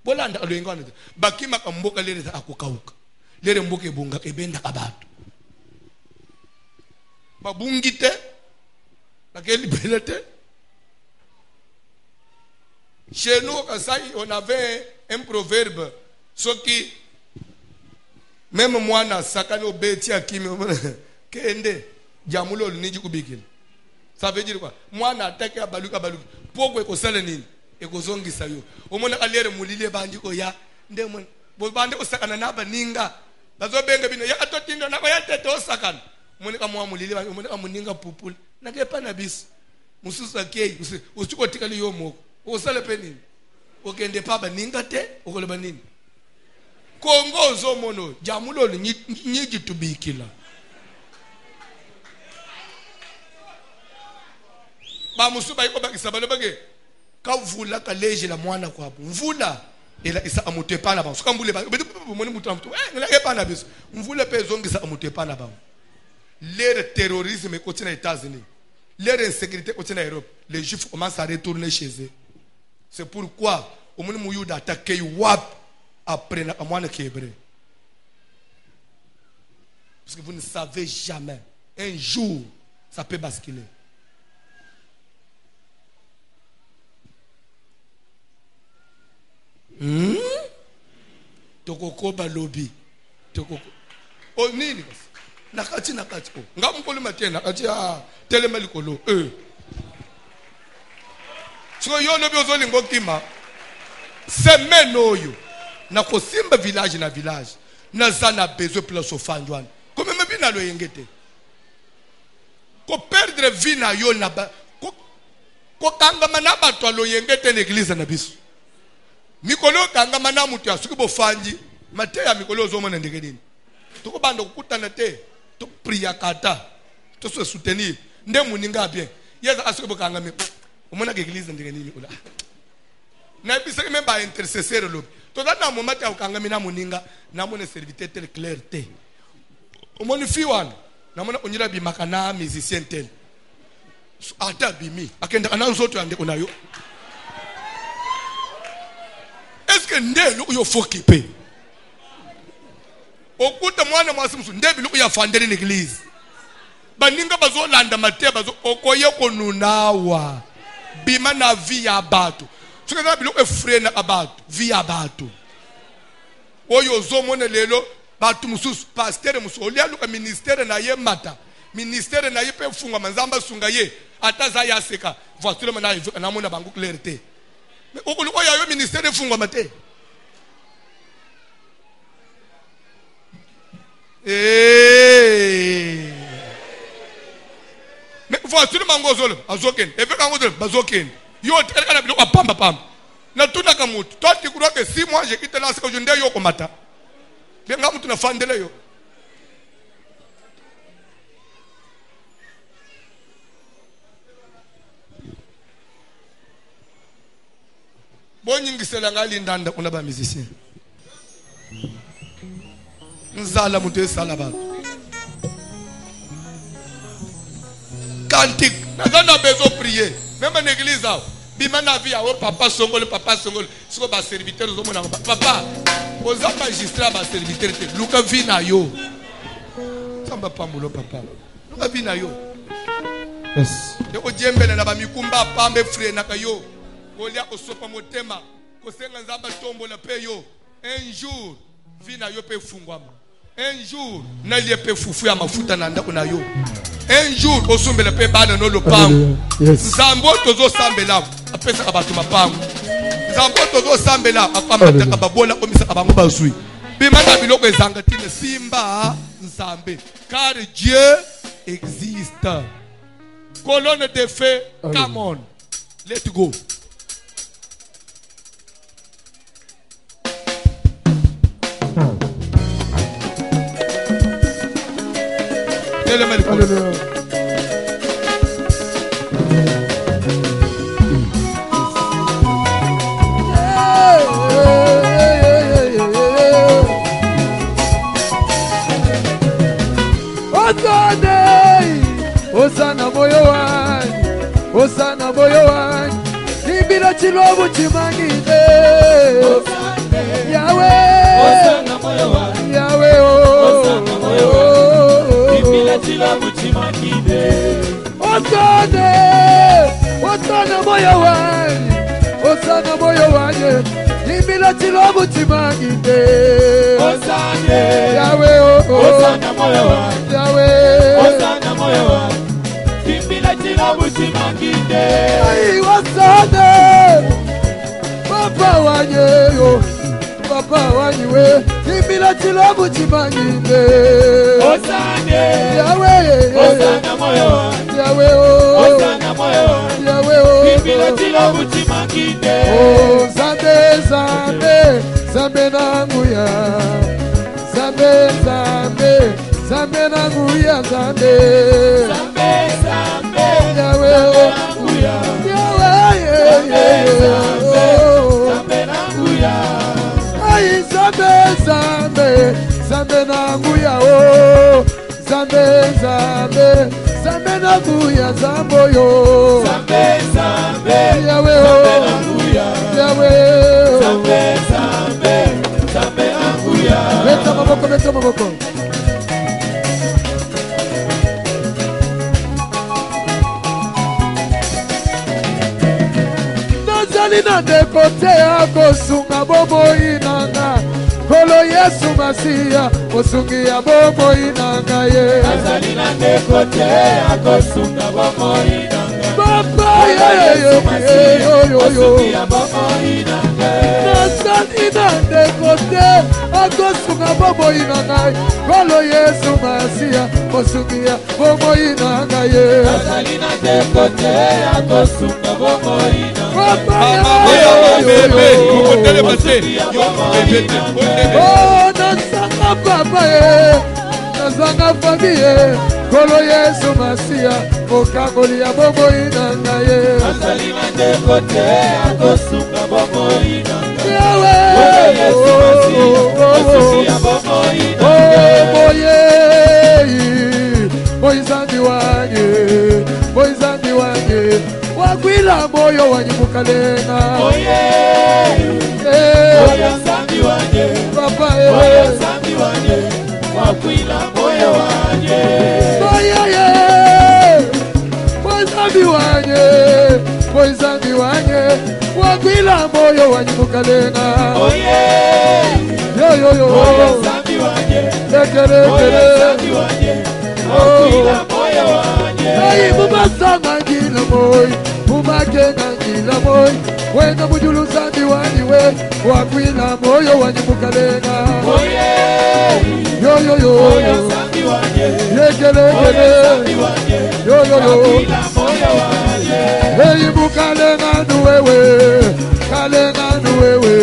Bolanda aloyenga na. Bakima ka mboka lere za akokauka. Lere mboka ebonga ebenda kabatu. Babungite bakeli belete. Chez nous, on avait un proverbe, ce qui, même moi, na sakano beti akimi, kende, jamulo niji kubikil. Ça veut dire quoi? Moi, na attaque à baluka baluka. Pourquoi eko sale nini? Eko zongi sayo. Omona kalere mulile bandi ko ya, ndemon. Bo bandi ko sakana na baninga. Bazo benga bino ya atotinga na ko ya tete osakana. Moni ka mwa mulile bandi, moni ka muninga pupul. Na kepa na bis. Mususu akei, usuko tikali yo moko. O sale penini okende pa baninga te okoloba nini Kongo zomono jamulo nyiji tubikila ba musuba iko bakisa balo bage kavula kaleje la mwana kwa mvula ela isa amutepa na ba sukambule ba moni mutu mtu ngela kepa na biso mvula pe zongisa amutepa na ba l'ère terrorisme côté na États-Unis l'ère insécurité côté na Europe les juifs commencent à retourner chez eux. C'est pourquoi au moment où il attaque wap après na amwana kébré. Parce que vous ne savez jamais. Un jour, ça peut basculer. Tokoko balobi. Tokoko. Oh nini? Nakati. Oh. Ngamukolo matin nakati telema likolo. So yo no biozo lingo kima. Semaine oyo. Na kosimba village na village. Na zana besoin place ofandwana. Comme même bina lo yengete. Ko perdre vie na yo na ba ko kangama na bato lo yengete na église na biso. Mikolo kangama na mutu asuki bo fanji. Mate ya mikolo zo mona ndenge nini. Toko bando kukutana te. To priya kata. To se soutenir. Nde muninga bien. Yeza asuki bo kangama. Omona ke église ndenge nini ola. Na bisa ke memba intercesseur lo. To dana mo mata ukanga mina muninga na mona serviteur tel clair te. Omoni fiwan na mona onyira bi makana musicien tel. Ata bimi akenda kana nzoto ande onayo. Est-ce que ndelo uyo fokipe? Okuta mwana mwasimusu ndebilo uya fandele l'église. Baninga bazo landa mate bazo okoye konunawa. Bima na via bato. Ce que na bilo efrena abato, via bato. Oyo zomone lelo batu mususu pasteur musu olia luka ministère na ye mata. Ministère na ye pe funga manzamba sunga ye ataza ya seka. Voiture na mona bangu clarté. Mais au y a un ministère de Funga Maté. Mais voici le mangozol, Azoken, et fait un Bazoken. Yo, elle a vu à Pamba Pam. Na tout n'a qu'à moutre. Toi, tu crois que 6 mois j'ai quitté là, c'est que je ne dis pas matin. Bien, tu n'as pas de l'ayo. Bon, il y a un lindanda, on a pas musicien. Nzala mouté salaba. Cantique. Nous avons besoin de prier. Même en église, bimana via au papa songol, ce que va serviteur papa. Aux magistrats va serviteur. Luka vina yo. Ça va pas moulo papa. Luka vina yo. Yes. Et au djembe na ba mikumba pambe frère na kayo. Olia osopa motema. Ko senga nzamba tombo la pe yo. Un jour vina yo pe fungwama. Un jour na lié pe fufu ya mafuta na ndako na yo. Un jour osombela pe bana no lopango. Nzambo tozo sambela apesa kabatu mapango. Nzambo tozo sambela akamata kababola komisa kabango basui. Bimana biloko ezanga tine simba nzambe. Car Dieu existe. Colonne de feu, come on. Let's go. Alléluia. Osana moyo wangu, Osana moyo wangu, nibila chilobu chimangide. Yahweh, Osana moyo wangu, Yahweh, oh, Osana moyo wangu, nibila chilobu chimangide. Osana moyo wangu, Osana moyo wangu, nibila chilobu chimangide. Osana, Yahweh, oh, Osana moyo wangu, Yahweh, Osana moyo wangu. Ay, wasane Papa wanyeyo Papa wanyewe Kimila chilabu chimanginde Osane Yahweh Osana moyo Yahweh oh Osana moyo Yahweh oh Kimila chilabu chimanginde Oh Zambe Zambe Zambe nanguya Zambe Zambe Zambe nanguya Zambe Zambe Zambe Yahweh Zambe nanguya oh Zambe Zambe Zambe nanguya Zambo yo Zambe Zambe Yahweh oh Yahweh Zambe Zambe Zambe nanguya Meta maboko Nazali na dekote yako sunga bobo inanga Kolo Yesu Masia, osungi ya bomo inanga ye. Nazali na dekote yako sunga bomo inanga. Baba ye osungi ya bomo inanga. Nazali na dekote yako sunga bomo inanga. Kolo Yesu Masia, osungi ya bomo inanga ye. Nazali na dekote yako sunga bomo inanga. Baba ye oh, nazanga papa ye, nazanga famille, Kolo Yesu Masia, okangoli ya bobo inanga ye. Nazali na dekote yako sunga bobo inanga. Yahweh, Kolo Yesu Masia, osungi ya bobo inanga. Moizandi wanye, wagwila moyo wanyimuka lenga. Moyo zambi wanye, papa moyo zambi wanye, wakwila moyo wanye. Moizandi wanye, wagwila moyo wanyimuka lenga. Moyo zambi wanye, moyo zambi wanye, wakwila moyo wanye. Ay, mubasanga ngila moyo, makenga ngila moyo wena mujulu zambi waniwe wakwila moyo wanyimukalenga yo yo yo yekelekele yo yo yo hey mukalenga nuwewe kalenga nuwewe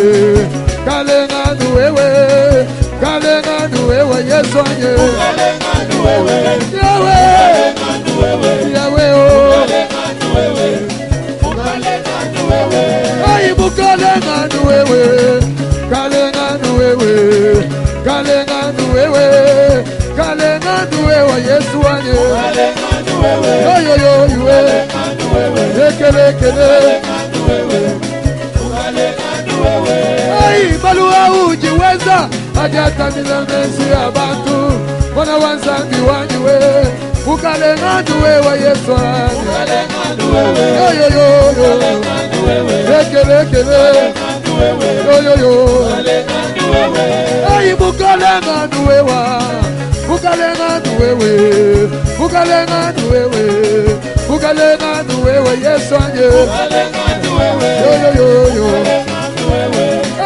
kalenga nuwewe kalenga nuwewe Yesu anye yawe yawe o ay mukalenga nuwewe kalenga nuwewe kalenga nuwewe kalenga nuwewe Yesu anye yo yo yo iwe yekelekele ay balua ujiweza hajata milamesi ya bantu mwana wanzangi wanyiwe ukalenga nuwewe Yesu yo yo yo yekelekele yo yo yo ay mukalenga nuwewa ukalenga nuwewe ukalenga nuwewe ukalenga nuwewe Yesu anye yo yo yo yo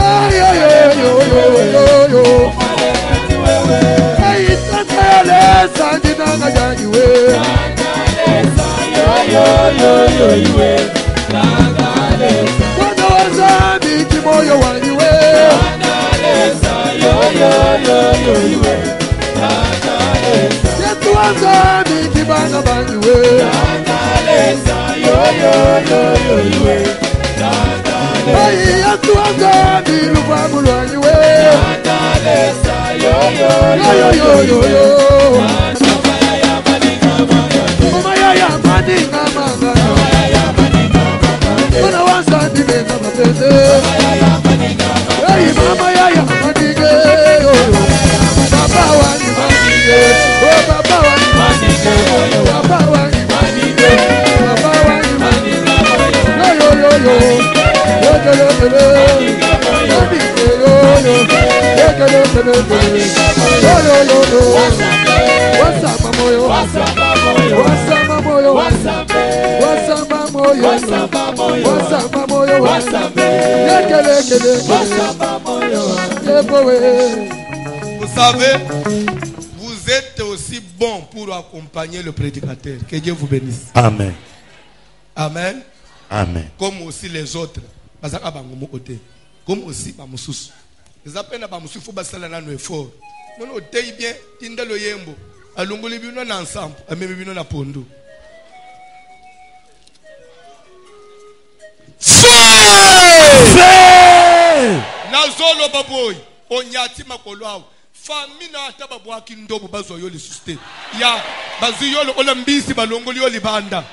ay yo yo yo yo yo ay tantale sandina ngajiwe yo yo yo Bwana wazambi kimoyo wanyiwe Yesu wazambi kibana banyiwe Ay Yesu wazambi lufamu lwanyiwe yo Omaya ya maninga mangano Mwana wazambi benga mapende Ay mama ya maninge Baba wani maninge Oh baba wani maninge Baba wani maninge Baba wani maninge Yo yo yo yo Yo yo yo yo Maninge yo yo Yo yo yo yo Yo yo yo yo Wasama moyo Wasama moyo Wasama moyo Wasama moyo Wasama moyo Yekelekele Wasama moyo Yepowe. Vous savez, vous êtes aussi bon pour accompagner le prédicateur. Que Dieu vous bénisse. Amen. Amen. Amen. Comme aussi les autres. Comme aussi Bamoussous. Les appels à Bamoussous, il faut passer là nos efforts. Nous nous taillons bien, Tinda le Yembo. À l'ongoli bino ensemble, à même bino na pondo. Nazolo baboy, onyati makolwao. Famina atababu akindobo bazoyo li suste. Ya bazuyolo olambisi balongoli olibanda.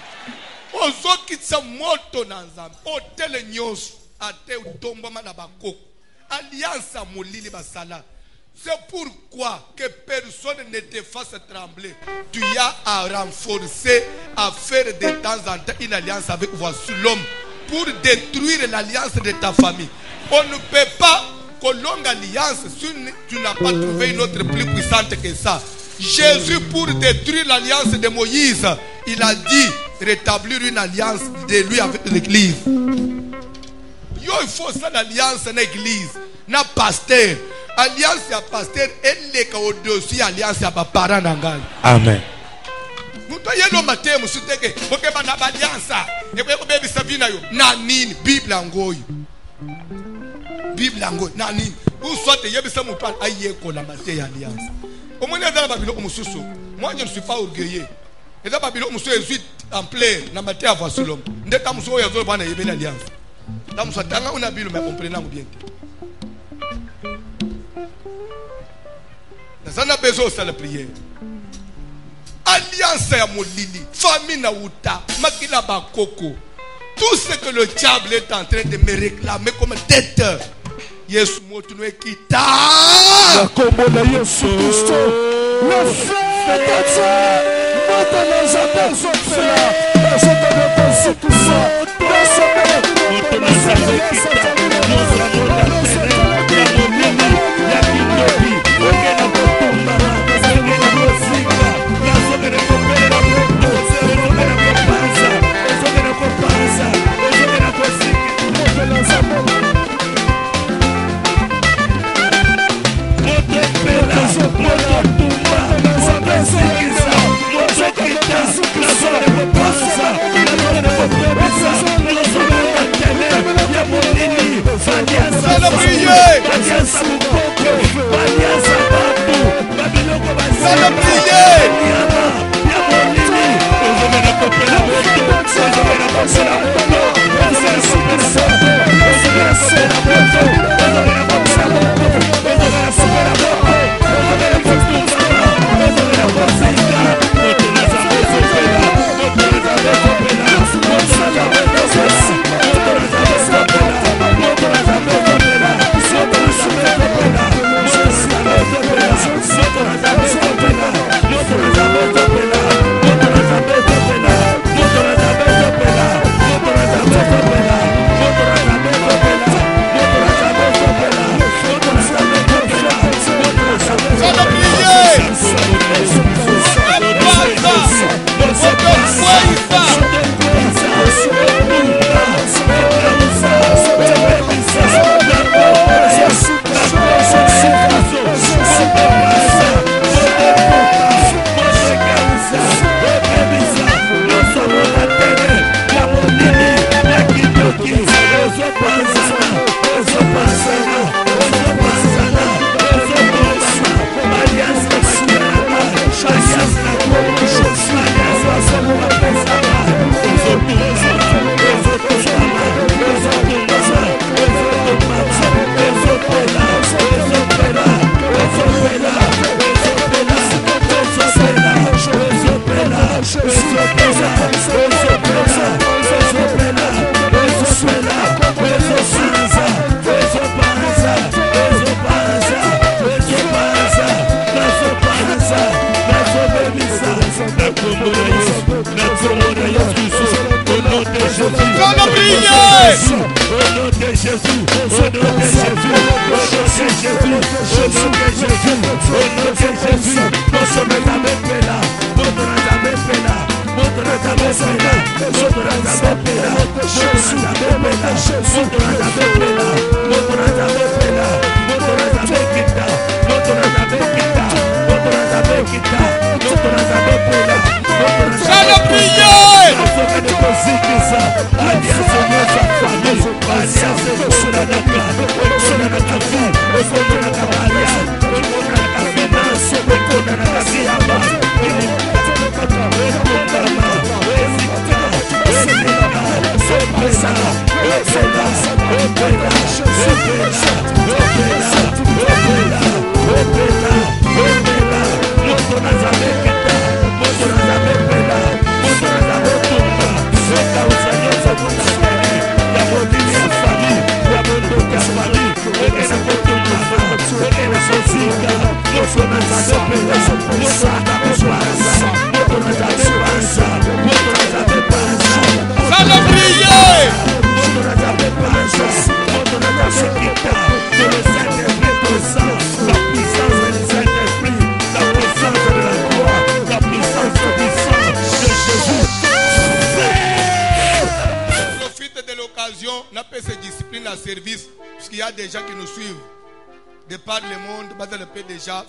Ozokitsa moto na nzambe. Otele nyoso ate utombo mana bakoko. Alliance molili basala. C'est pourquoi que personne ne te fasse trembler. Tu as à renforcer, à faire de temps en temps une alliance avec voici l'homme pour détruire l'alliance de ta famille. On ne peut pas que longue alliance si tu n'as pas trouvé une autre plus puissante que ça. Jésus, pour détruire l'alliance de Moïse, il a dit rétablir une alliance de lui avec l'église. Il faut ça l'alliance dans l'église, na pasteur. Alliance à pasteur, elle est au-dessus alliance à parents d'angal. Amen. Nous voyons le matin, nous sommes que vous avez une alliance. Et vous avez une savine. Nanine, Bible angoy. Bible angoy. Nanine. Vous sortez, vous avez une alliance. Au moins, dans la Babylone, moi je ne suis pas orgueilleux. Et dans la Babylone, je suis en plein. Dans la terre, voici l'homme. Nous avons une alliance. Dans la Bible, on a Bible, mais comprenons bien. Nous avons besoin de la prière. Alliance ya molili, famille na uta, makila bakoko. Tout ce que le diable est en train de me réclamer comme dette. Yesu motu no ekita. La combo na Yesu Kristo. Le feu de Dieu. Mata na zabe sofela. Azote de constitution. Moto na zabe kita. Nos amores la kindobi. Ogena botumba. Ogena musica. La sogena kopera. Sogena kopanza.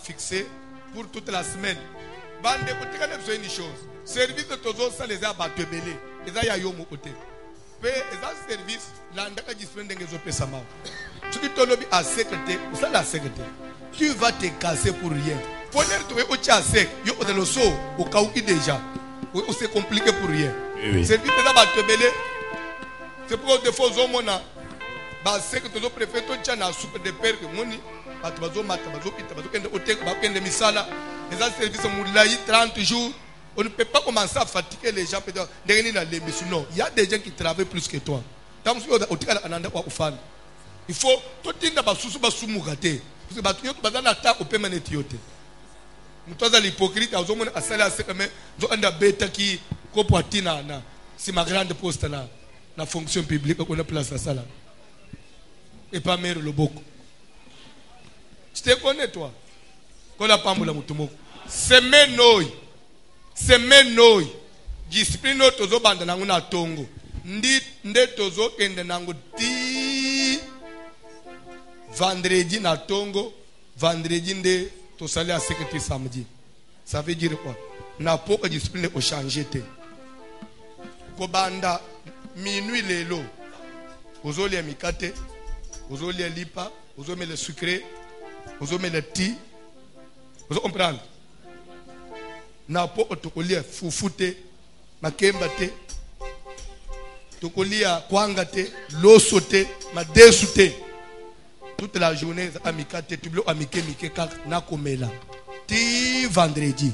Fixé pour toute la semaine. Bande côté quand besoin une chose. Service de tous ça les a battu belé. Les a yayo mon côté. Mais les service l'andaka discipline d'engezo pesama. Tu dis ton lobby à sécurité, ça la sécurité. Tu vas te casser pour rien. Pour ne trouver au tcha sec, yo de le saut au cas où déjà. Ou c'est compliqué pour rien. Service de la battu belé. C'est pour des faux hommes on a. Bah c'est que tu préfères ton tcha na soupe de père que moni. Les services sont 30 jours. On ne peut pas commencer à fatiguer les gens. Non, il y a des gens qui travaillent plus que toi. Il faut tout le monde l'hypocrite c'est ma grande poste là, la fonction publique qu'on a place à ça là. Et pas mère le beaucoup. Je te connais toi. Quand la pamboula mutumoko. Semaine noi. Discipline tozo banda nangu na tongo. Nde tozo kende nangu ti. Vendredi na tongo. Vendredi nde to sali à sécurité samedi. Ça veut dire quoi? Na poka discipline au changer te. Ko banda minuit lelo. Ozoli mikate. Ozoli lipa. Ozoli le sucré. Vous avez le thé. Vous comprenez? na po otokolia fufu te, makemba te, tokolia kwanga te, loso te, madesu te. Toute la journée amika te, tu bloques amike mike kak na komela. Ti vendredi.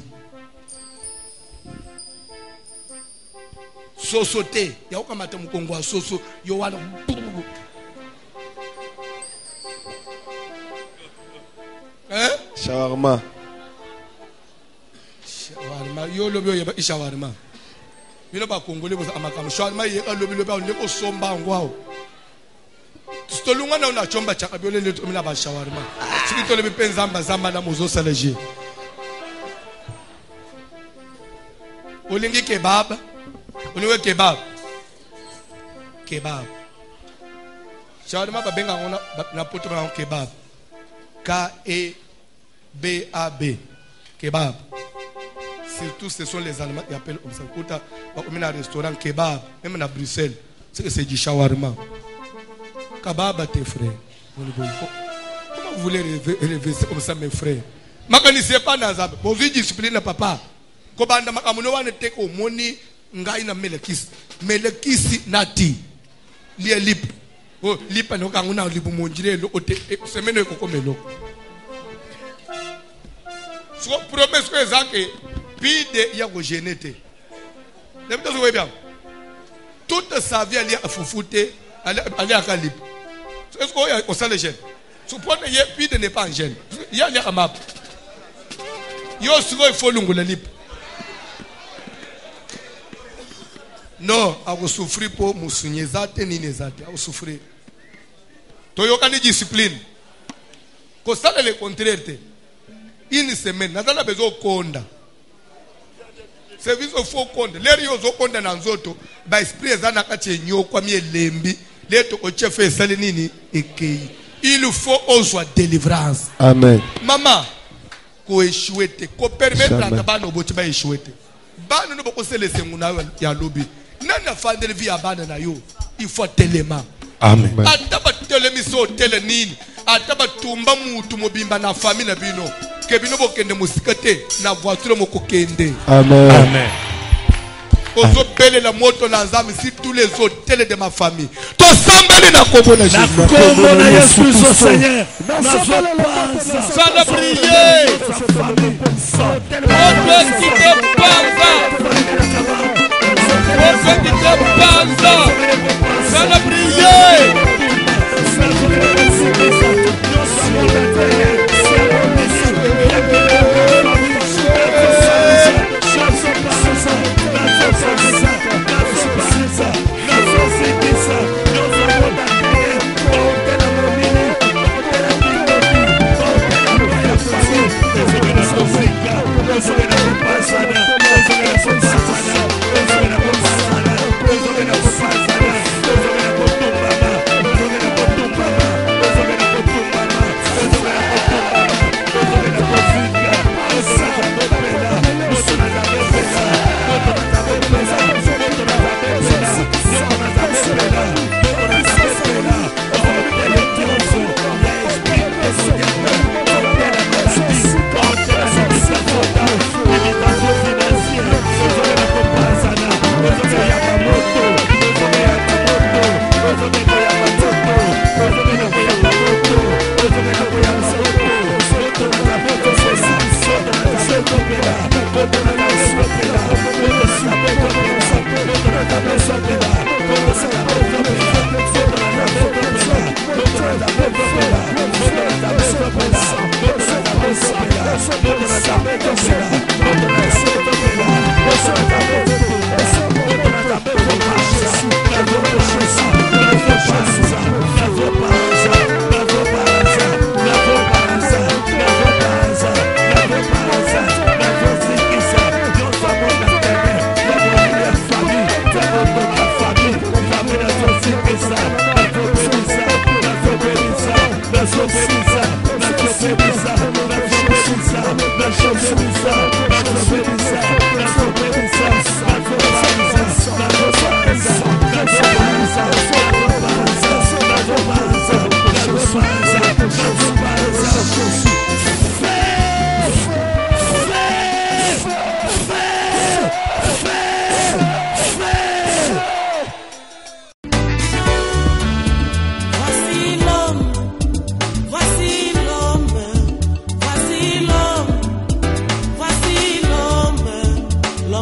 Soso te, ya ukamata mkongo wa soso, yo wana. Hein? Shawarma. Shawarma, yo lobi yo shawarma. Bino ba Congolais boza amakam shawarma ye ka lobi on ne ko somba ngwao. Stolunga na una chomba chaka biole le to mina ba shawarma. Siki to le penzamba zamba na mozo salaje. Olingi kebab. Olingi kebab. Kebab. Shawarma ba benga ngona na poto ba kebab. K-E-B-A-B. Kebab. Surtout, ce sont les Allemands qui appellent comme ça. Quand on a un restaurant kebab, même à Bruxelles, c'est du shawarma. Kebab, tes frères. Comment vous voulez rêver comme ça, mes frères? Je ne sais pas dans ça. Vous avez discipline, papa. Quand on a un teko moni, ngai na melekis. Melekis nati. Lia lip. Oh, lip no kanguna libu monjire lo ote. Semene ko komelo. So promesse que zake. Pide ya go genete. Bien. Toute sa vie elle a foufoute, elle a calip. Est-ce qu'on a au le gène? Suppose que pide n'est pas un gène. Il y a un map. Yo souvent il faut l'ongle lip. Non, à vous souffrir pour moussounier zate ni nezate, à vous souffrir. Toyoka ni discipline. Quand ça le contraire, une semaine, n'a pas besoin de konda. Service of faux compte. Les rios au compte dans zoto. By esprit zana kache nyo kwa mie lembi. Leto ochefe salinini ekei. Il faut aussi délivrance. Amen. Maman, ko échouete, ko permettre à tabano boti ba échouete. Bano no boko se laisser nguna ya lobi. Nana fande vie abana na yo. Il faut tellement. Amen. Ataba telemi so telenini. Ataba tumba mutu mobimba na famille na bino. Kebino bokende musikate na voiture moko kende. Amen. Amen. Ozo pele la moto na nzambe si tous les hôtels de ma famille. To sambele na kombo na Jésus. Na kombo na Yesu Seigneur. Na ça na prier. On qui te panza. Ça na prier.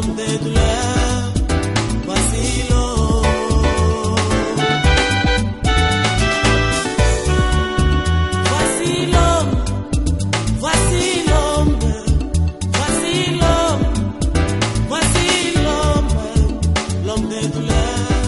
l'homme des douleurs, voici l'homme. Voici l'homme, voici l'homme, voici l'homme, voici l'homme, l'homme des douleurs.